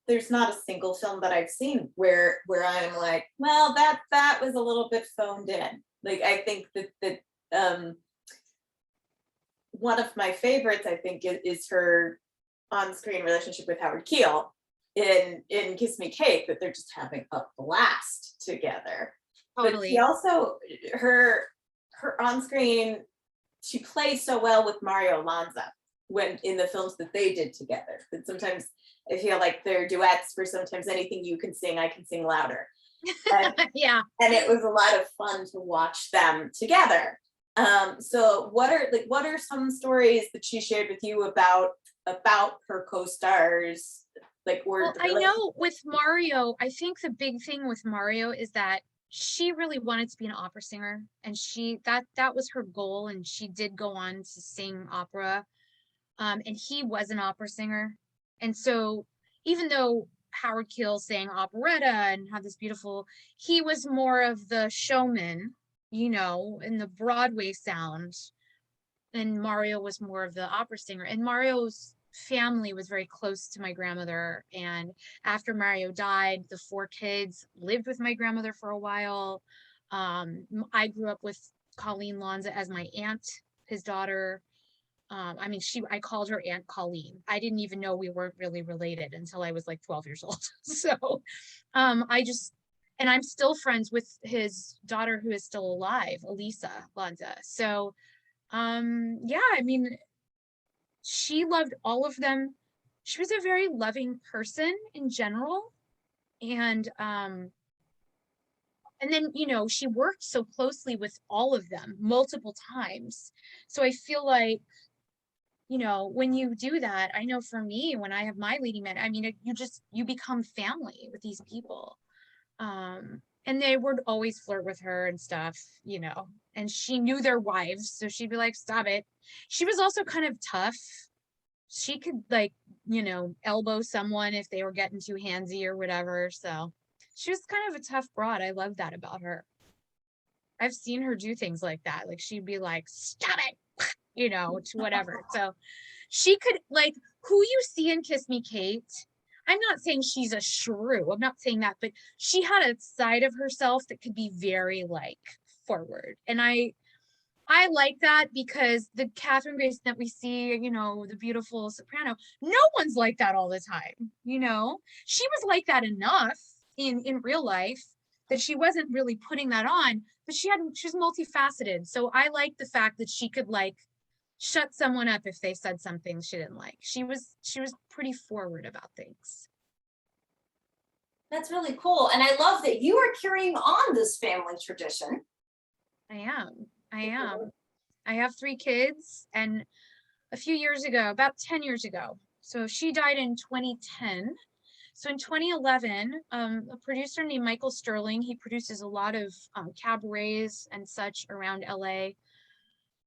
There's not a single film that I've seen where I'm like, well, that was a little bit phoned in. Like, I think that one of my favorites, I think, is her on-screen relationship with Howard Keel in Kiss Me Kate, that they're just having a blast together. But she Totally. also, her on-screen, she plays so well with Mario Lanza when in the films that they did together, that sometimes I feel like they're duets for sometimes anything you can sing, I can sing louder. And, Yeah. and it was a lot of fun to watch them together. So what are some stories that she shared with you about her co-stars? Like, or Well, I know with Mario, I think the big thing with Mario is that she really wanted to be an opera singer, and that was her goal, and she did go on to sing opera. And he was an opera singer. And so even though Howard Keel sang operetta and had this beautiful, he was more of the showman, you know, in the Broadway sound. And Mario was more of the opera singer. And Mario's family was very close to my grandmother. And after Mario died, the 4 kids lived with my grandmother for a while. I grew up with Colleen Lanza as my aunt, his daughter. I mean, I called her Aunt Colleen. I didn't even know we weren't really related until I was like 12 years old. So, and I'm still friends with his daughter who is still alive, Elisa Lanza. So, yeah, I mean, she loved all of them. She was a very loving person in general. And then, you know, she worked so closely with all of them multiple times. So I feel like, you know, when you do that, I know for me, when I have my leading men, I mean, you become family with these people. And they would always flirt with her and stuff, you know, and she knew their wives. So she'd be like, stop it. She was also kind of tough. She could, like, you know, elbow someone if they were getting too handsy or whatever. So she was kind of a tough broad. I love that about her. I've seen her do things like that. Like, she'd be like, stop it, you know, to whatever. So she could, like, who you see in Kiss Me Kate, I'm not saying she's a shrew. I'm not saying that, but she had a side of herself that could be very, like, forward. And I like that, because the Kathryn Grayson that we see, you know, the beautiful soprano, no one's like that all the time, you know? She was like that enough in real life that she wasn't really putting that on, but she was multifaceted. So I like the fact that she could, like, shut someone up if they said something she didn't like. She was pretty forward about things. That's really cool. And I love that you are carrying on this family tradition. I am. I have 3 kids, and a few years ago, about 10 years ago. So she died in 2010. So in 2011, a producer named Michael Sterling, he produces a lot of cabarets and such around LA.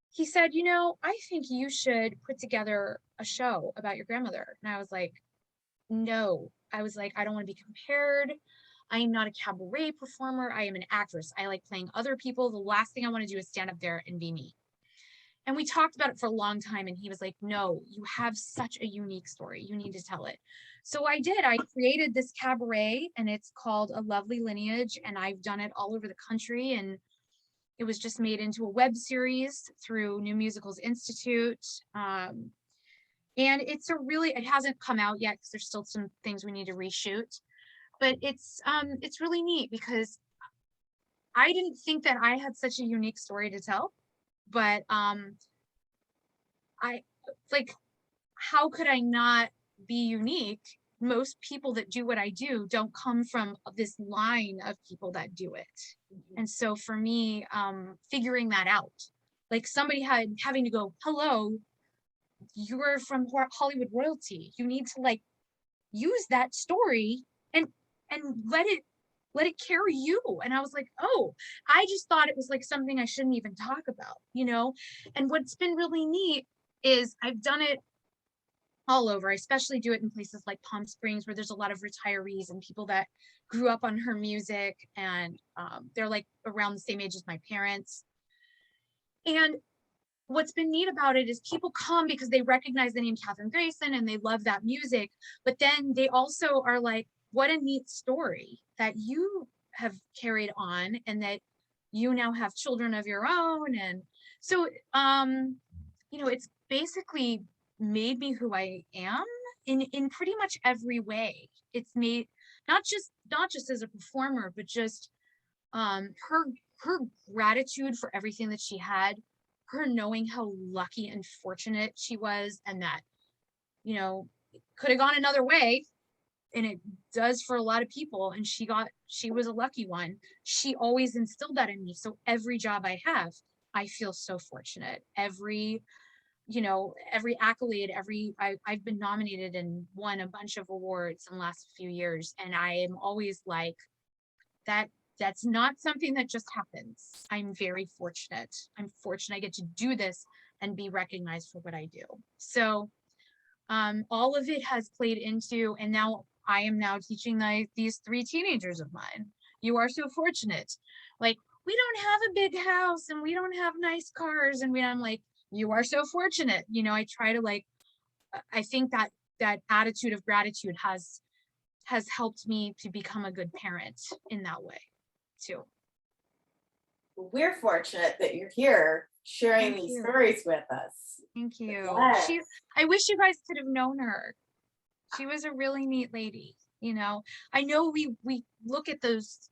He said, you know, I think you should put together a show about your grandmother. And I was like, no. I was like, I don't want to be compared. I am not a cabaret performer. I am an actress. I like playing other people. The last thing I want to do is stand up there and be me. And we talked about it for a long time. And he was like, no, you have such a unique story. You need to tell it. So I did. I created this cabaret, and it's called A Lovely Lineage. And I've done it all over the country. And it was just made into a web series through New Musicals Institute. And it hasn't come out yet because there's still some things we need to reshoot. But it's really neat, because I didn't think that I had such a unique story to tell. But like, how could I not be unique? Most people that do what I do don't come from this line of people that do it. And so for me, figuring that out, like somebody having to go, hello, you're from Hollywood royalty. You need to like use that story and let it carry you. And I was like, oh, I just thought it was like something I shouldn't even talk about, you know? And what's been really neat is I've done it all over. I especially do it in places like Palm Springs, where there's a lot of retirees and people that grew up on her music, and they're like around the same age as my parents. And what's been neat about it is people come because they recognize the name Kathryn Grayson and they love that music, but then they also are like, what a neat story that you have carried on, and that you now have children of your own. And so, you know, it's basically made me who I am in pretty much every way. It's made not just as a performer, but just her gratitude for everything that she had, her knowing how lucky and fortunate she was, and that, you know, it could have gone another way, and it does for a lot of people, and she was a lucky one. She always instilled that in me. So every job I have, I feel so fortunate. Every accolade, I've been nominated and won a bunch of awards in the last few years, and I am always like, that's not something that just happens. I'm very fortunate. I'm fortunate I get to do this and be recognized for what I do. So all of it has played into, and now I am now teaching these 3 teenagers of mine. You are so fortunate. Like, we don't have a big house and we don't have nice cars, and I'm like, you are so fortunate. You know, I try to like, I think that attitude of gratitude has helped me to become a good parent in that way too. We're fortunate that you're here sharing Thank these you. stories with us. Thank you. Yes. I wish you guys could have known her. She was a really neat lady. You know, I know we look at those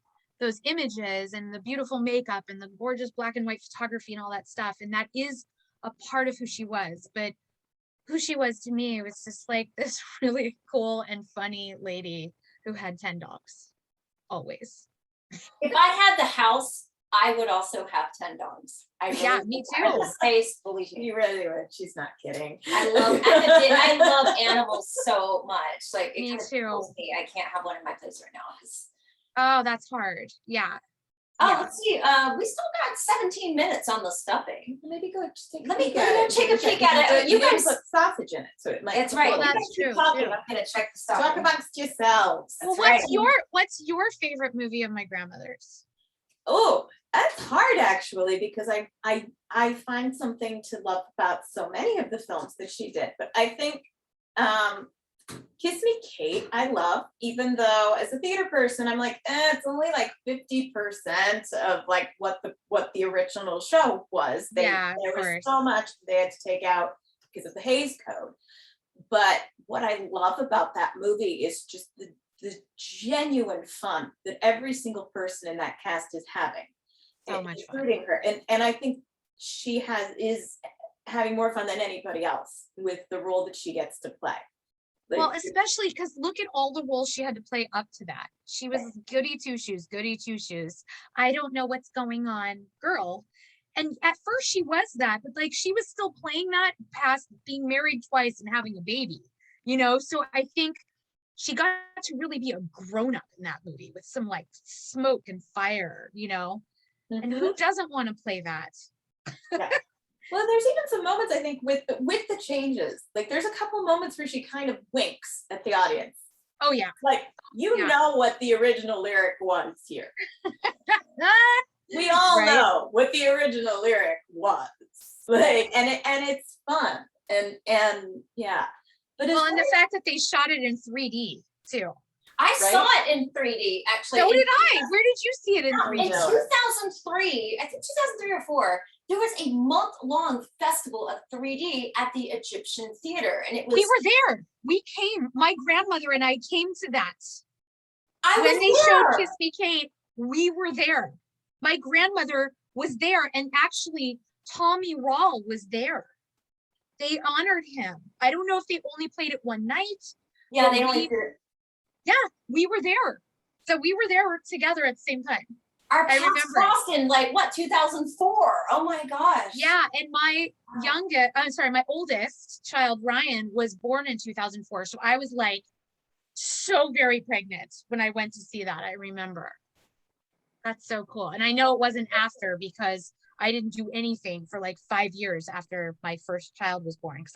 images and the beautiful makeup and the gorgeous black and white photography and all that stuff, and that is a part of who she was, but who she was to me was just like this really cool and funny lady who had 10 dogs always. If I had the house, I would also have 10 dogs. Yeah, me I have too. the space, believe me. You really would. She's not kidding. I love animals so much. Like, it Me kind of too. kills me. I can't have one in my place right now. Oh, that's hard. Yeah. Oh, Yeah. let's see. We still got 17 minutes on the stuffing. Maybe go just take Let me peek at go take a it. peek at it. You You guys guys- put sausage in it, so it might. That's right. Well, You that's guys keep true, talking. too. I'm gonna check the Talk stuffing. amongst yourselves. That's Well, right. what's your favorite movie of my grandmother's? Oh, that's hard actually, because I find something to love about so many of the films that she did. But I think Kiss Me Kate, I love, even though as a theater person, I'm like, it's only like 50% of like what the original show was. Yeah, of there was course. so much they had to take out because of the Hays Code. But what I love about that movie is just the genuine fun that every single person in that cast is having. So much fun. Including her. And I think she is having more fun than anybody else with the role that she gets to play. Like, Well, especially because look at all the roles she had to play up to that. She was goody two shoes. I don't know what's going on, girl. And at first she was that, but like she was still playing that past being married twice and having a baby, you know? So I think she got to really be a grown up in that movie with some like smoke and fire, you know? And who doesn't want to play that? Yeah. Well, there's even some moments I think with the changes. Like there's a couple moments where she kind of winks at the audience. Oh yeah. Like you Yeah. know what the original lyric was here. We all Right? know what the original lyric was. Like and it's fun. And yeah. But Well, and the fact that they shot it in 3D too. I Right? saw it in 3D actually. So in- did I. Where did you see it in In 3D? 2003, I think 2003 or 4, there was a month-long festival of 3D at the Egyptian Theater, and it was. We were there. We came. My grandmother and I came to that. I When was they there. showed Kiss Me Kate, we were there. My grandmother was there, and actually Tommy Rawl was there. they honored him. I don't know if they only played it one night. Yeah, But they only we- did. Yeah, we were there. So we were there together at the same time. Our I paths remember. crossed in like what, 2004? Oh my gosh. Yeah, and my Wow. my oldest child, Ryan, was born in 2004. So I was like so very pregnant when I went to see that. I remember. That's so cool. And I know it wasn't after because I didn't do anything for like 5 years after my first child was born because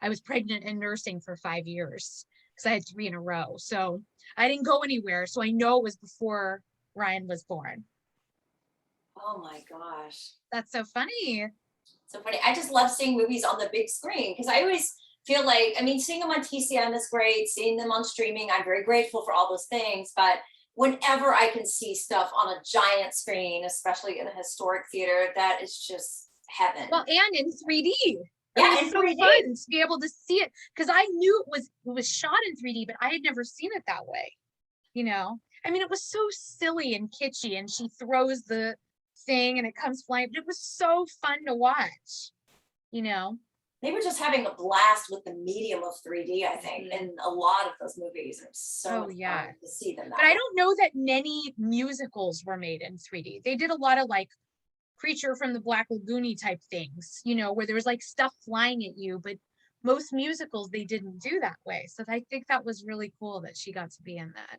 I was pregnant and nursing for 5 years because I had 3 in a row. So I didn't go anywhere. So I know it was before Ryan was born. Oh my gosh. That's so funny. So funny. I just love seeing movies on the big screen because I always feel like, I mean, seeing them on TCM is great. Seeing them on streaming, I'm very grateful for all those things. But whenever I can see stuff on a giant screen, especially in a historic theater, that is just heaven. Well, and in 3D. Yeah, It in was so 3D. fun to be able to see it because I knew it was shot in 3D, but I had never seen it that way. You know, I mean, it was so silly and kitschy, and she throws the thing and it comes flying. But it was so fun to watch. You know, They were just having a blast with the medium of 3D, I think, Mhm. in a lot of those movies. It was so Oh, much yeah. fun to see them that but I way. don't know that many musicals were made in 3D. They did a lot of like Creature from the Black Lagoon type things, you know, where there was like stuff flying at you, but most musicals they didn't do that way. So I think that was really cool that she got to be in that.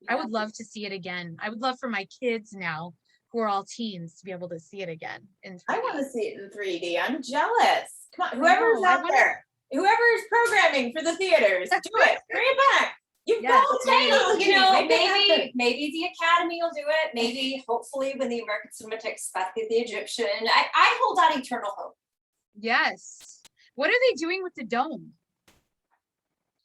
I would love to see it again. I would love for my kids now, who are all teens, to be able to see it again in 3D. I want to see it in 3D. I'm jealous. Come on, I whoever's know, I out wonder- there, whoever is programming for the theaters, do it. Bring it back. You've Yes, got the please. technology. You know, Make it happen. maybe the Academy will do it. Maybe, hopefully, when the American Cinematheque back at the Egyptian, I hold out eternal hope. Yes. What are they doing with the dome?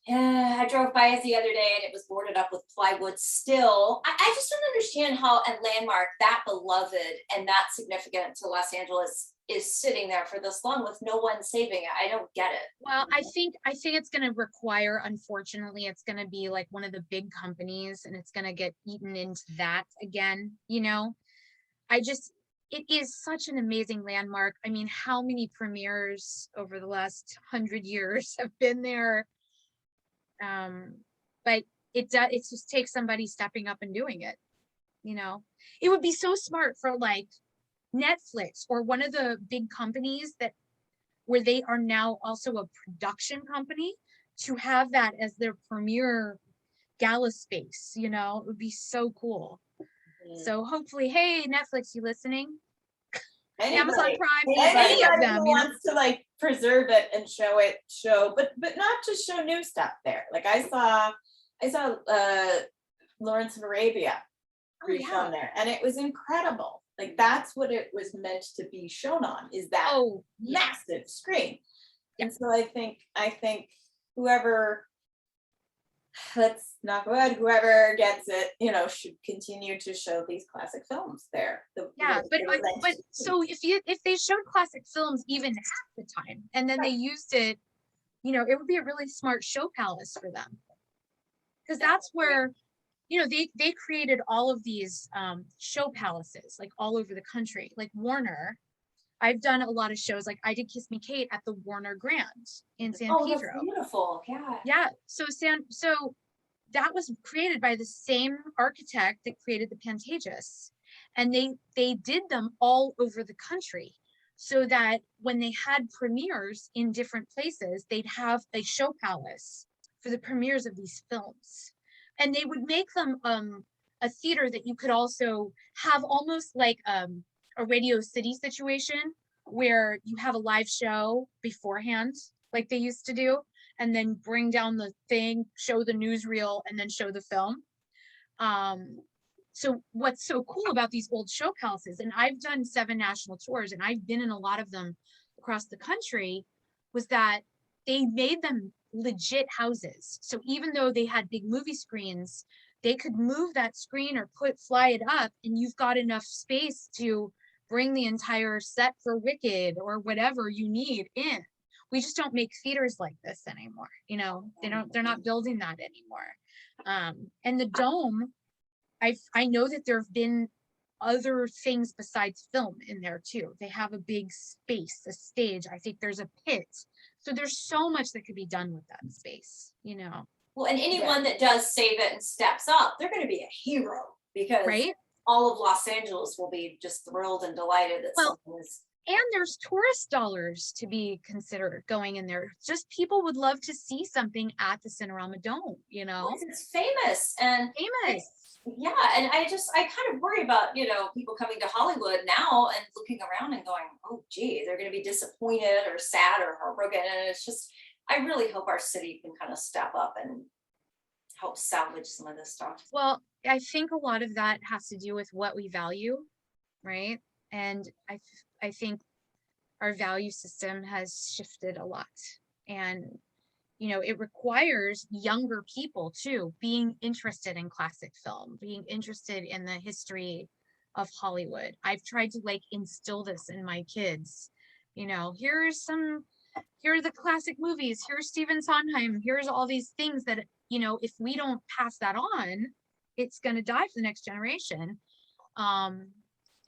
Yeah, I drove by it the other day and it was boarded up with plywood still. I just don't understand how a landmark that beloved and that significant to Los Angeles is sitting there for this long with no one saving it. I don't get it. Well, I think it's going to require, unfortunately, it's going to be like one of the big companies and it's going to get eaten into that again, you know. It is such an amazing landmark. I mean, how many premieres over the last 100 years have been there? But it just takes somebody stepping up and doing it, you know. It would be so smart for like Netflix or one of the big companies that where they are now also a production company to have that as their premiere gala space, you know. It would be so cool. So hopefully, hey, Netflix, you listening? Amazon Anybody. Prime, Anybody any of Anybody them, who you know. wants to like preserve it and show, but not just show new stuff there. Like I saw Lawrence of Arabia Oh, shown yeah. there, and it was incredible. Like that's what it was meant to be shown on, is that Oh, yeah. massive screen. Yeah. And so I think whoever, let's knock wood, whoever gets it, you know, should continue to show these classic films there. Yeah, but they were meant but to be. so if they showed classic films even at the time and then they used it, you know, it would be a really smart show palace for them. Because that's where, you know, they created all of these show palaces like all over the country. Like Warner, I've done a lot of shows. Like I did Kiss Me Kate at the Warner Grand in San Oh, that's Pedro. beautiful. Yeah. Yeah, so that was created by the same architect that created the Pantages, and they did them all over the country so that when they had premieres in different places, they'd have a show palace for the premieres of these films, and they would make them a theater that you could also have almost like a Radio City situation where you have a live show beforehand like they used to do, and then bring down the thing, show the newsreel, and then show the film. So what's so cool about these old show palaces, and I've done 7 national tours and I've been in a lot of them across the country, was that they made them legit houses. So even though they had big movie screens, they could move that screen or fly it up, and you've got enough space to bring the entire set for Wicked or whatever you need in. We just don't make theaters like this anymore. You know, they're not building that anymore. And the dome, I know that there have been other things besides film in there too. They have a big space, a stage. I think there's a pit. So there's so much that could be done with that space, you know. Well, and anyone that does save it and steps up, they're going to be a hero, because Right? all of Los Angeles will be just thrilled and delighted that Well, something is. and there's tourist dollars to be considered going in there. Just people would love to see something at the Cinerama Dome, you know. It's famous and Famous. yeah, and I kind of worry about, people coming to Hollywood now and looking around and going, oh gee, they're going to be disappointed or sad or heartbroken, and it's just, I really hope our city can kind of step up and help salvage some of this stuff. Well, I think a lot of that has to do with what we value, right? And I think our value system has shifted a lot. And, it requires younger people too, being interested in classic film, being interested in the history of Hollywood. I've tried to instill this in my kids. Here are the classic movies. Here's Stephen Sondheim. Here's all these things that, if we don't pass that on, it's going to die for the next generation. And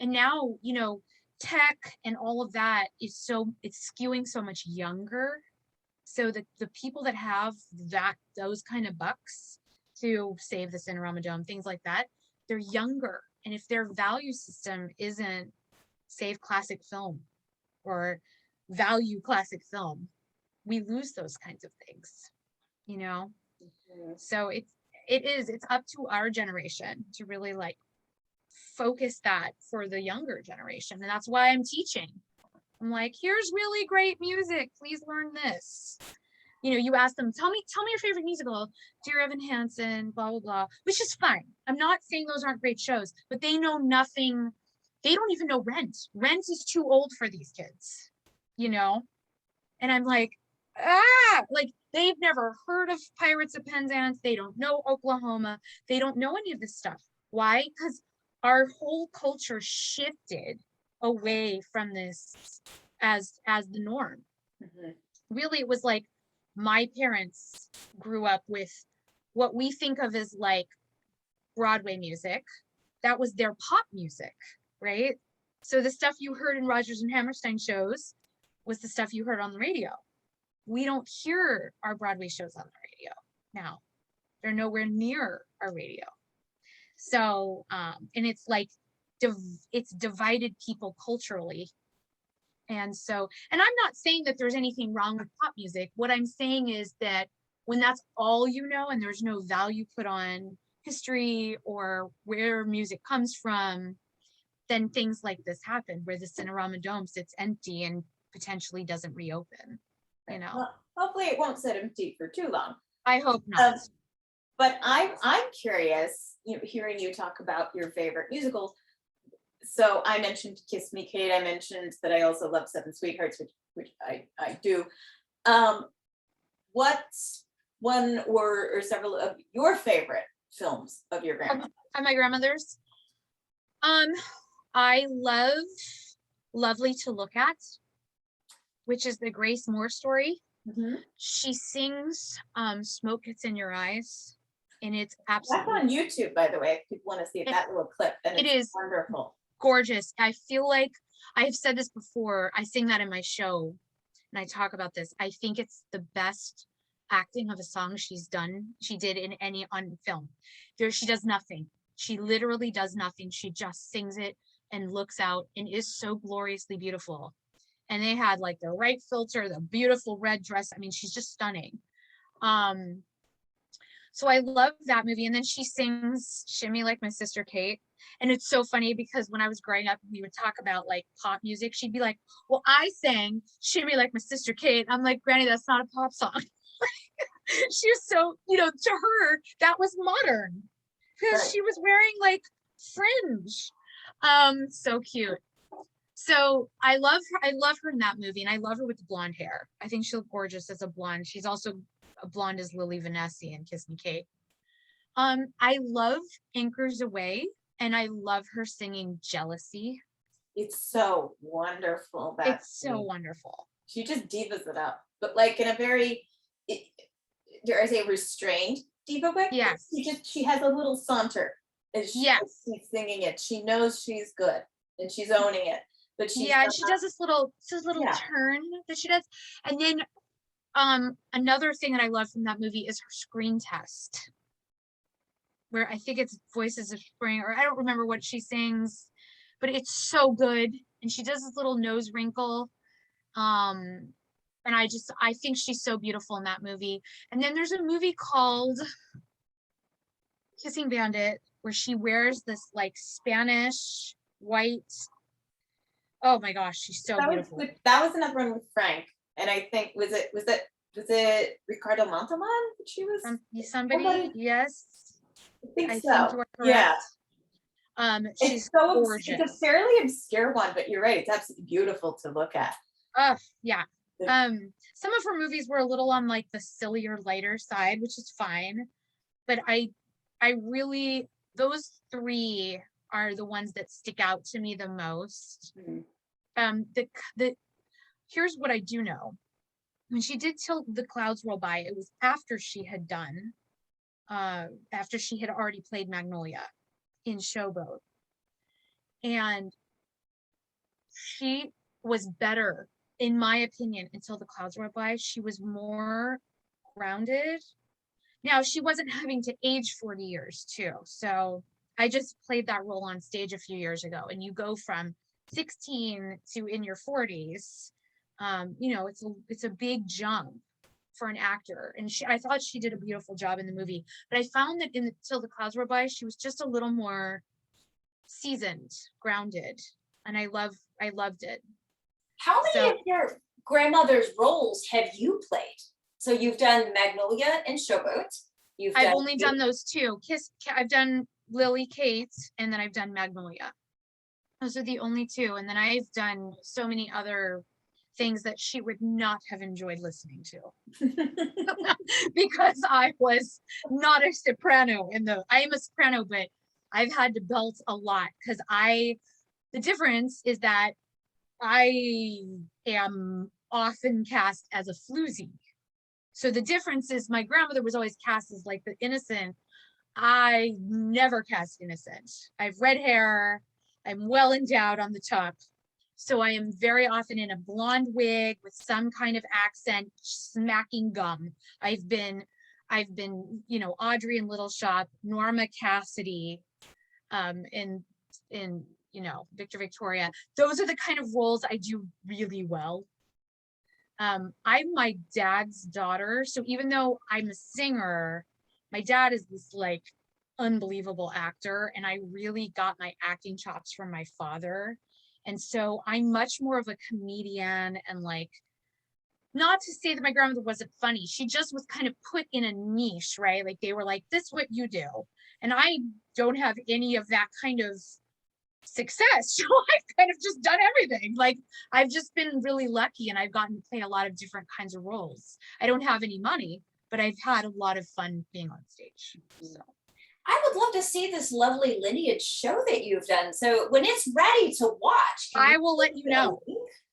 now, tech and all of that it's skewing so much younger. So the people that have those kind of bucks to save the Cinerama Dome, things like that, they're younger. And if their value system isn't save classic film or value classic film, we lose those kinds of things, So it's up to our generation to really focus that for the younger generation. And that's why I'm teaching. I'm like, here's really great music, please learn this. You ask them, tell me your favorite musical, Dear Evan Hansen, blah blah blah, which is fine. I'm not saying those aren't great shows, but they know nothing. They don't even know Rent is too old for these kids, and I'm like, they've never heard of Pirates of Penzance. They don't know Oklahoma. They don't know any of this stuff. Why? Because our whole culture shifted away from this as the norm. Mm-hmm. Really, it was like my parents grew up with what we think of as Broadway music. That was their pop music, right? So the stuff you heard in Rodgers and Hammerstein shows was the stuff you heard on the radio. We don't hear our Broadway shows on the radio now. They're nowhere near our radio. So, and it's it's divided people culturally. And so, and I'm not saying that there's anything wrong with pop music. What I'm saying is that when that's all and there's no value put on history or where music comes from, then things like this happen, where the Cinerama Dome sits empty and potentially doesn't reopen, Well, hopefully it won't sit empty for too long. I hope not. But I'm curious, hearing you talk about your favorite musicals. So I mentioned Kiss Me, Kate. I mentioned that I also love Seven Sweethearts, which I do. What's one or several of your favorite films of your grandmother? At my grandmother's, I love Lovely to Look At, which is the Grace Moore story. Mm-hmm. She sings Smoke Gets in Your Eyes, and it's That's absolutely on YouTube, by the way, if people want to see that little clip. And it it's is wonderful. gorgeous. I feel like I've said this before. I sing that in my show and I talk about this. I think it's the best acting of a song she did in any on film. She does nothing. She literally does nothing. She just sings it and looks out and is so gloriously beautiful. And they had the right filter, the beautiful red dress. I mean, she's just stunning. So I love that movie. And then she sings Shimmy Like My Sister Kate. And it's so funny because when I was growing up, we would talk about pop music. She'd be like, well, I sang Shimmy Like My Sister Kate. I'm like, Granny, that's not a pop song. She was so, to her, that was modern because Right. she was wearing fringe. So cute. So I love her in that movie, and I love her with the blonde hair. I think she looked gorgeous as a blonde. She's also a blonde as Lily Vanessa in Kiss Me Kate. I love Anchors Away, and I love her singing Jealousy. It's so wonderful. It's so wonderful. She just divas it up, but in a very, dare I say, restrained diva way. Yes. She has a little saunter And Yes. she's singing it. She knows she's good and she's owning it. But she's Yeah, and not, she does this little Yeah. turn that she does. And then another thing that I love from that movie is her screen test, where I think it's Voices of Spring, or I don't remember what she sings, but it's so good. And she does this little nose wrinkle. And I think she's so beautiful in that movie. And then there's a movie called Kissing Bandit, where she wears this like Spanish white. Oh my gosh, she's so beautiful. That was another one with Frank. And I think was it Ricardo Montalban that she was? Somebody, yes. I think I so. think you are Yeah. correct. She's It's so gorgeous. it's a fairly obscure one, but you're right. It's absolutely beautiful to look at. Yeah. Some of her movies were a little on like the sillier, lighter side, which is fine. But I really, those three are the ones that stick out to me the most. Here's what I do know. When she did Till the Clouds Roll By, it was after she had already played Magnolia in Showboat. And she was better, in my opinion, until the clouds rolled by. She was more grounded. Now, she wasn't having to age 40 years too. So I just played that role on stage a few years ago, and you go from 16 to in your 40s. It's a big jump for an actor. And I thought she did a beautiful job in the movie. But I found that in Till the Clouds Roll By, she was just a little more seasoned, grounded. And I loved it. How many of your grandmother's roles have you played? So you've done Magnolia and Showboat. I've only done those two. I've done Lily Kate, and then I've done Magnolia. Those are the only two. And then I've done so many other things that she would not have enjoyed listening to. Because I was not a soprano I am a soprano, but I've had to belt a lot because the difference is that I am often cast as a floozy. So the difference is my grandmother was always cast as like the innocent. I never cast innocent. I have red hair. I'm well endowed on the top. So I am very often in a blonde wig with some kind of accent, smacking gum. I've been, Audrey in Little Shop, Norma Cassidy, in Victor Victoria. Those are the kind of roles I do really well. I'm my dad's daughter, so even though I'm a singer, my dad is this like unbelievable actor, and I really got my acting chops from my father. And so I'm much more of a comedian, and like, not to say that my grandmother wasn't funny, she just was kind of put in a niche, right? Like they were like, this is what you do. And I don't have any of that kind of success. So I've kind of just done everything. Like I've just been really lucky, and I've gotten to play a lot of different kinds of roles. I don't have any money, but I've had a lot of fun being on stage. So I would love to see this lovely lineage show that you've done. So when it's ready to watch, I will let you know.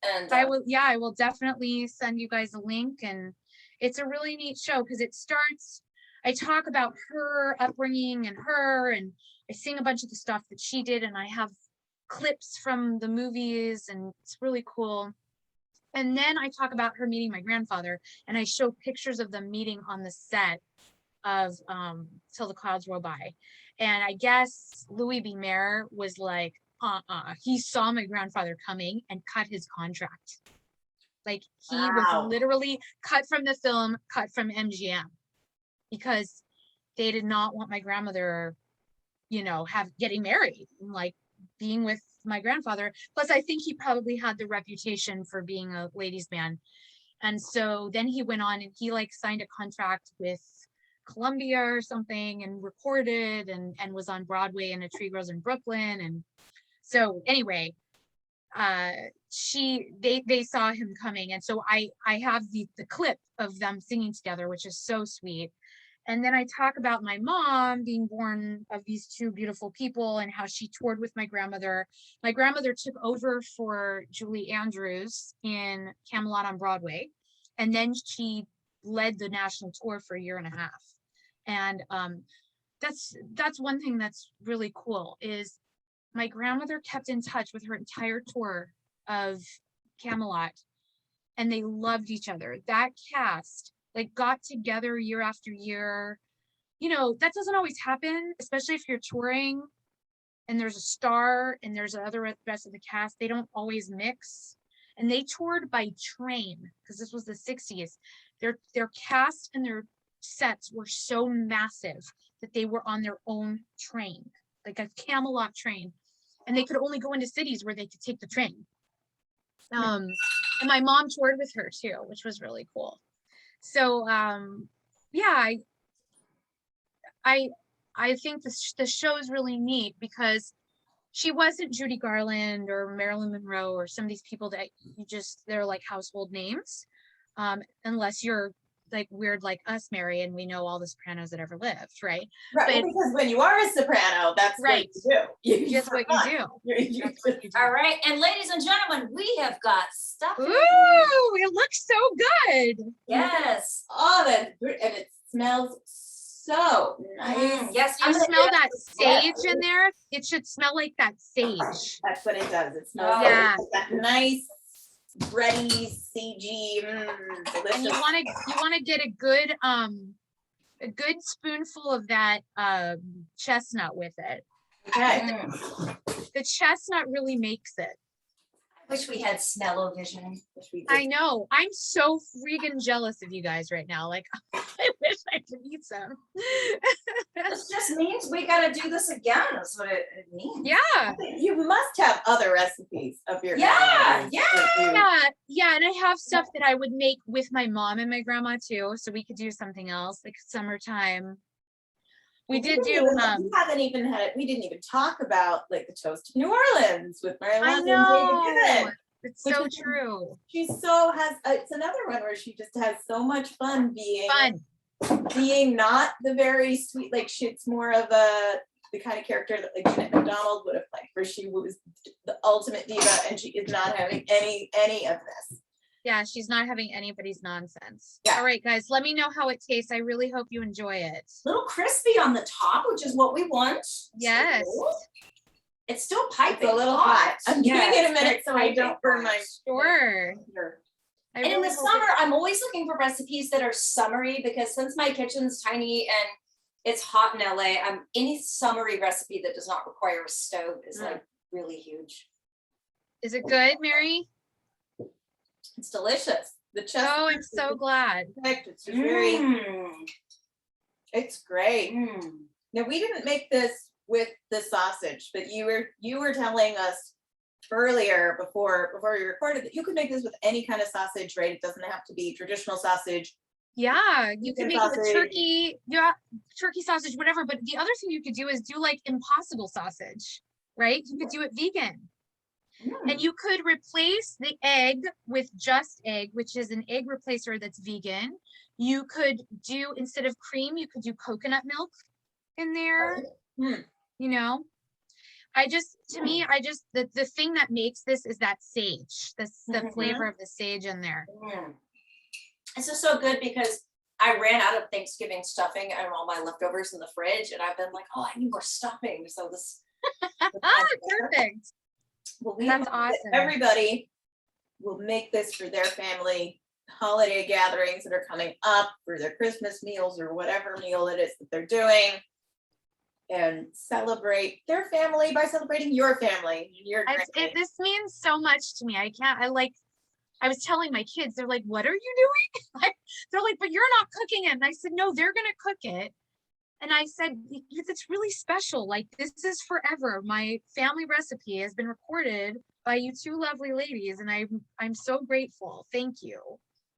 And I will definitely send you guys a link. And it's a really neat show because I talk about her upbringing and I sing a bunch of the stuff that she did, and I have clips from the movies, and it's really cool. And then I talk about her meeting my grandfather, and I show pictures of them meeting on the set of Till the Clouds Roll By. And I guess Louis B. Mayer was like, he saw my grandfather coming and cut his contract. Like he was literally cut from the film, cut from MGM, because they did not want my grandmother, getting married and like being with my grandfather. Plus, I think he probably had the reputation for being a ladies' man. And so then he went on and he like signed a contract with Columbia or something and recorded and was on Broadway in A Tree Grows in Brooklyn. And so anyway, they saw him coming. And so I have the clip of them singing together, which is so sweet. And then I talk about my mom being born of these two beautiful people and how she toured with my grandmother. My grandmother took over for Julie Andrews in Camelot on Broadway. And then she led the national tour for a year and a half. And that's one thing that's really cool is my grandmother kept in touch with her entire tour of Camelot, and they loved each other. That cast like got together year after year. You know, that doesn't always happen, especially if you're touring and there's a star and there's other rest of the cast. They don't always mix. And they toured by train because this was the 60s. Their cast and their sets were so massive that they were on their own train, like a Camelot train. And they could only go into cities where they could take the train. And my mom toured with her too, which was really cool. So yeah, I think the show is really neat because she wasn't Judy Garland or Marilyn Monroe or some of these people that they're like household names, unless you're like weird like us, Mary, and we know all the sopranos that ever lived, right? Right, But, because when you are a soprano, that's right. what you do. That's what you do. That's what you do. All right, and ladies and gentlemen, we have got stuffing. Ooh, it looks so good. Yes. Oh, that's great, and it smells so nice. Yes, You I'm gonna smell do that Yeah. sage in there? It should smell like that sage. That's what it does. It smells Yeah. like that nice, bready, sagey, delicious. And you want to get a good spoonful of that chestnut with it. Okay. The chestnut really makes it. I wish we had smell-o-vision. I know. I'm so freaking jealous of you guys right now. Like, I wish I could eat some. This just means we gotta do this again, is what it means. Yeah. You must have other recipes of your Yeah, grandmother's yeah. that you- Yeah, and I have stuff that I would make with my mom and my grandma too, so we could do something else, like summertime. We did do, we didn't even talk about like the toast of New Orleans with Mary I London and David know, Gibbons. it's Which so is- true. She so has, it's another one where she just has so much fun being not the very sweet, like she's more of the kind of character that like Jeanette MacDonald would have played, where she was the ultimate diva and she is not having any of this. Yeah, she's not having anybody's nonsense. Yeah. All right, guys, let me know how it tastes. I really hope you enjoy it. Little crispy on the top, which is what we want. Yes. It's still piping It's a little hot. I'm giving Yeah, it a it's minute so I piping don't burn my. Sure. I And in really the hope summer, I'm always looking for recipes that are summery because since my kitchen's tiny and it's hot in LA, any summery recipe that does not require a stove is like really huge. Is it good, Mary? It's delicious. The chestnut. Oh, I'm so glad. It's just very, it's great. Mm. Now, we didn't make this with the sausage, but you were telling us earlier before we recorded that you could make this with any kind of sausage, right? It doesn't have to be traditional sausage. Yeah, you can Chicken make it with sausage. turkey, yeah, turkey sausage, whatever. But the other thing you could do is do like impossible sausage, right? You could do it vegan. And you could replace the egg with just egg, which is an egg replacer that's vegan. You could do, instead of cream, you could do coconut milk in there. Mm. You know, the thing that makes this is that sage, the flavor of the sage in there. This is so good because I ran out of Thanksgiving stuffing and all my leftovers in the fridge, and I've been like, oh, I need more stuffing. So this. Perfect. Well, That's hope that awesome. everybody will make this for their family holiday gatherings that are coming up, for their Christmas meals or whatever meal it is that they're doing, and celebrate their family by celebrating your family. This means so much to me. I was telling my kids, they're like, what are you doing? They're like, but you're not cooking it. And I said, no, they're gonna cook it. And I said, it's really special. Like, this is forever. My family recipe has been recorded by you two lovely ladies, and I'm so grateful. Thank you.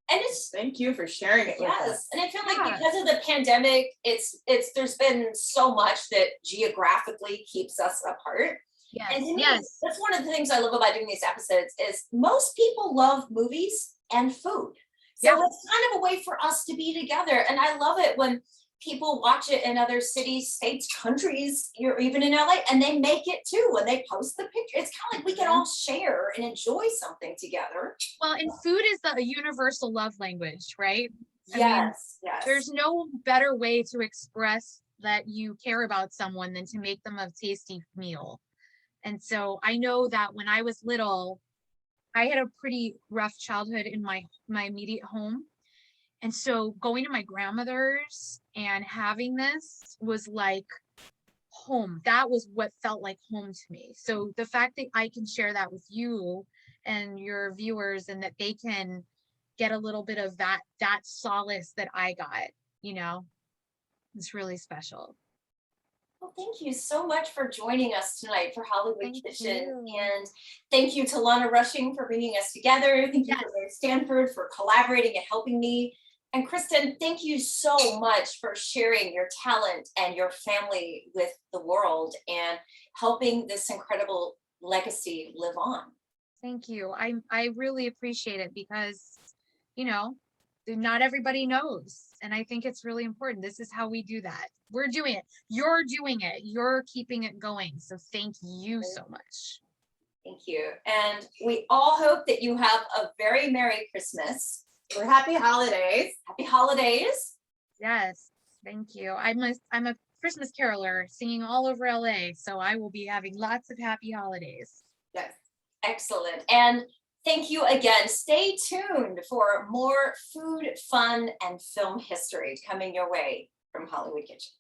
And Thank you for sharing it with us. yes, and I feel like because of the pandemic, there's been so much that geographically keeps us apart. Yes. And to me, Yes. that's one of the things I love about doing these episodes is most people love movies and food. So Yeah. it's kind of a way for us to be together. And I love it when people watch it in other cities, states, countries, or even in LA, and they make it too, and they post the picture. It's kind of like we can all share and enjoy something together. Well, and food is a universal love language, right? I mean, Yes, yes. there's no better way to express that you care about someone than to make them a tasty meal. And so I know that when I was little, I had a pretty rough childhood in my immediate home. And so going to my grandmother's and having this was like home. That was what felt like home to me. So the fact that I can share that with you and your viewers, and that they can get a little bit of that solace that I got, you know, it's really special. Well, thank you so much for joining us tonight for Hollywood Thank Kitchen. you. And thank you to Lana Rushing for bringing us together. Thank you Yes. to Mary Stanford for collaborating and helping me. And Kristin, thank you so much for sharing your talent and your family with the world and helping this incredible legacy live on. Thank you. I really appreciate it because, you know, not everybody knows. And I think it's really important. This is how we do that. We're doing it. You're doing it. You're keeping it going. So thank you so much. Thank you. And we all hope that you have a very Merry Christmas. Or happy holidays. Happy holidays. Yes. Thank you. I'm a Christmas caroler singing all over LA. So I will be having lots of happy holidays. Yes. Excellent. And thank you again. Stay tuned for more food, fun, and film history coming your way from Hollywood Kitchen.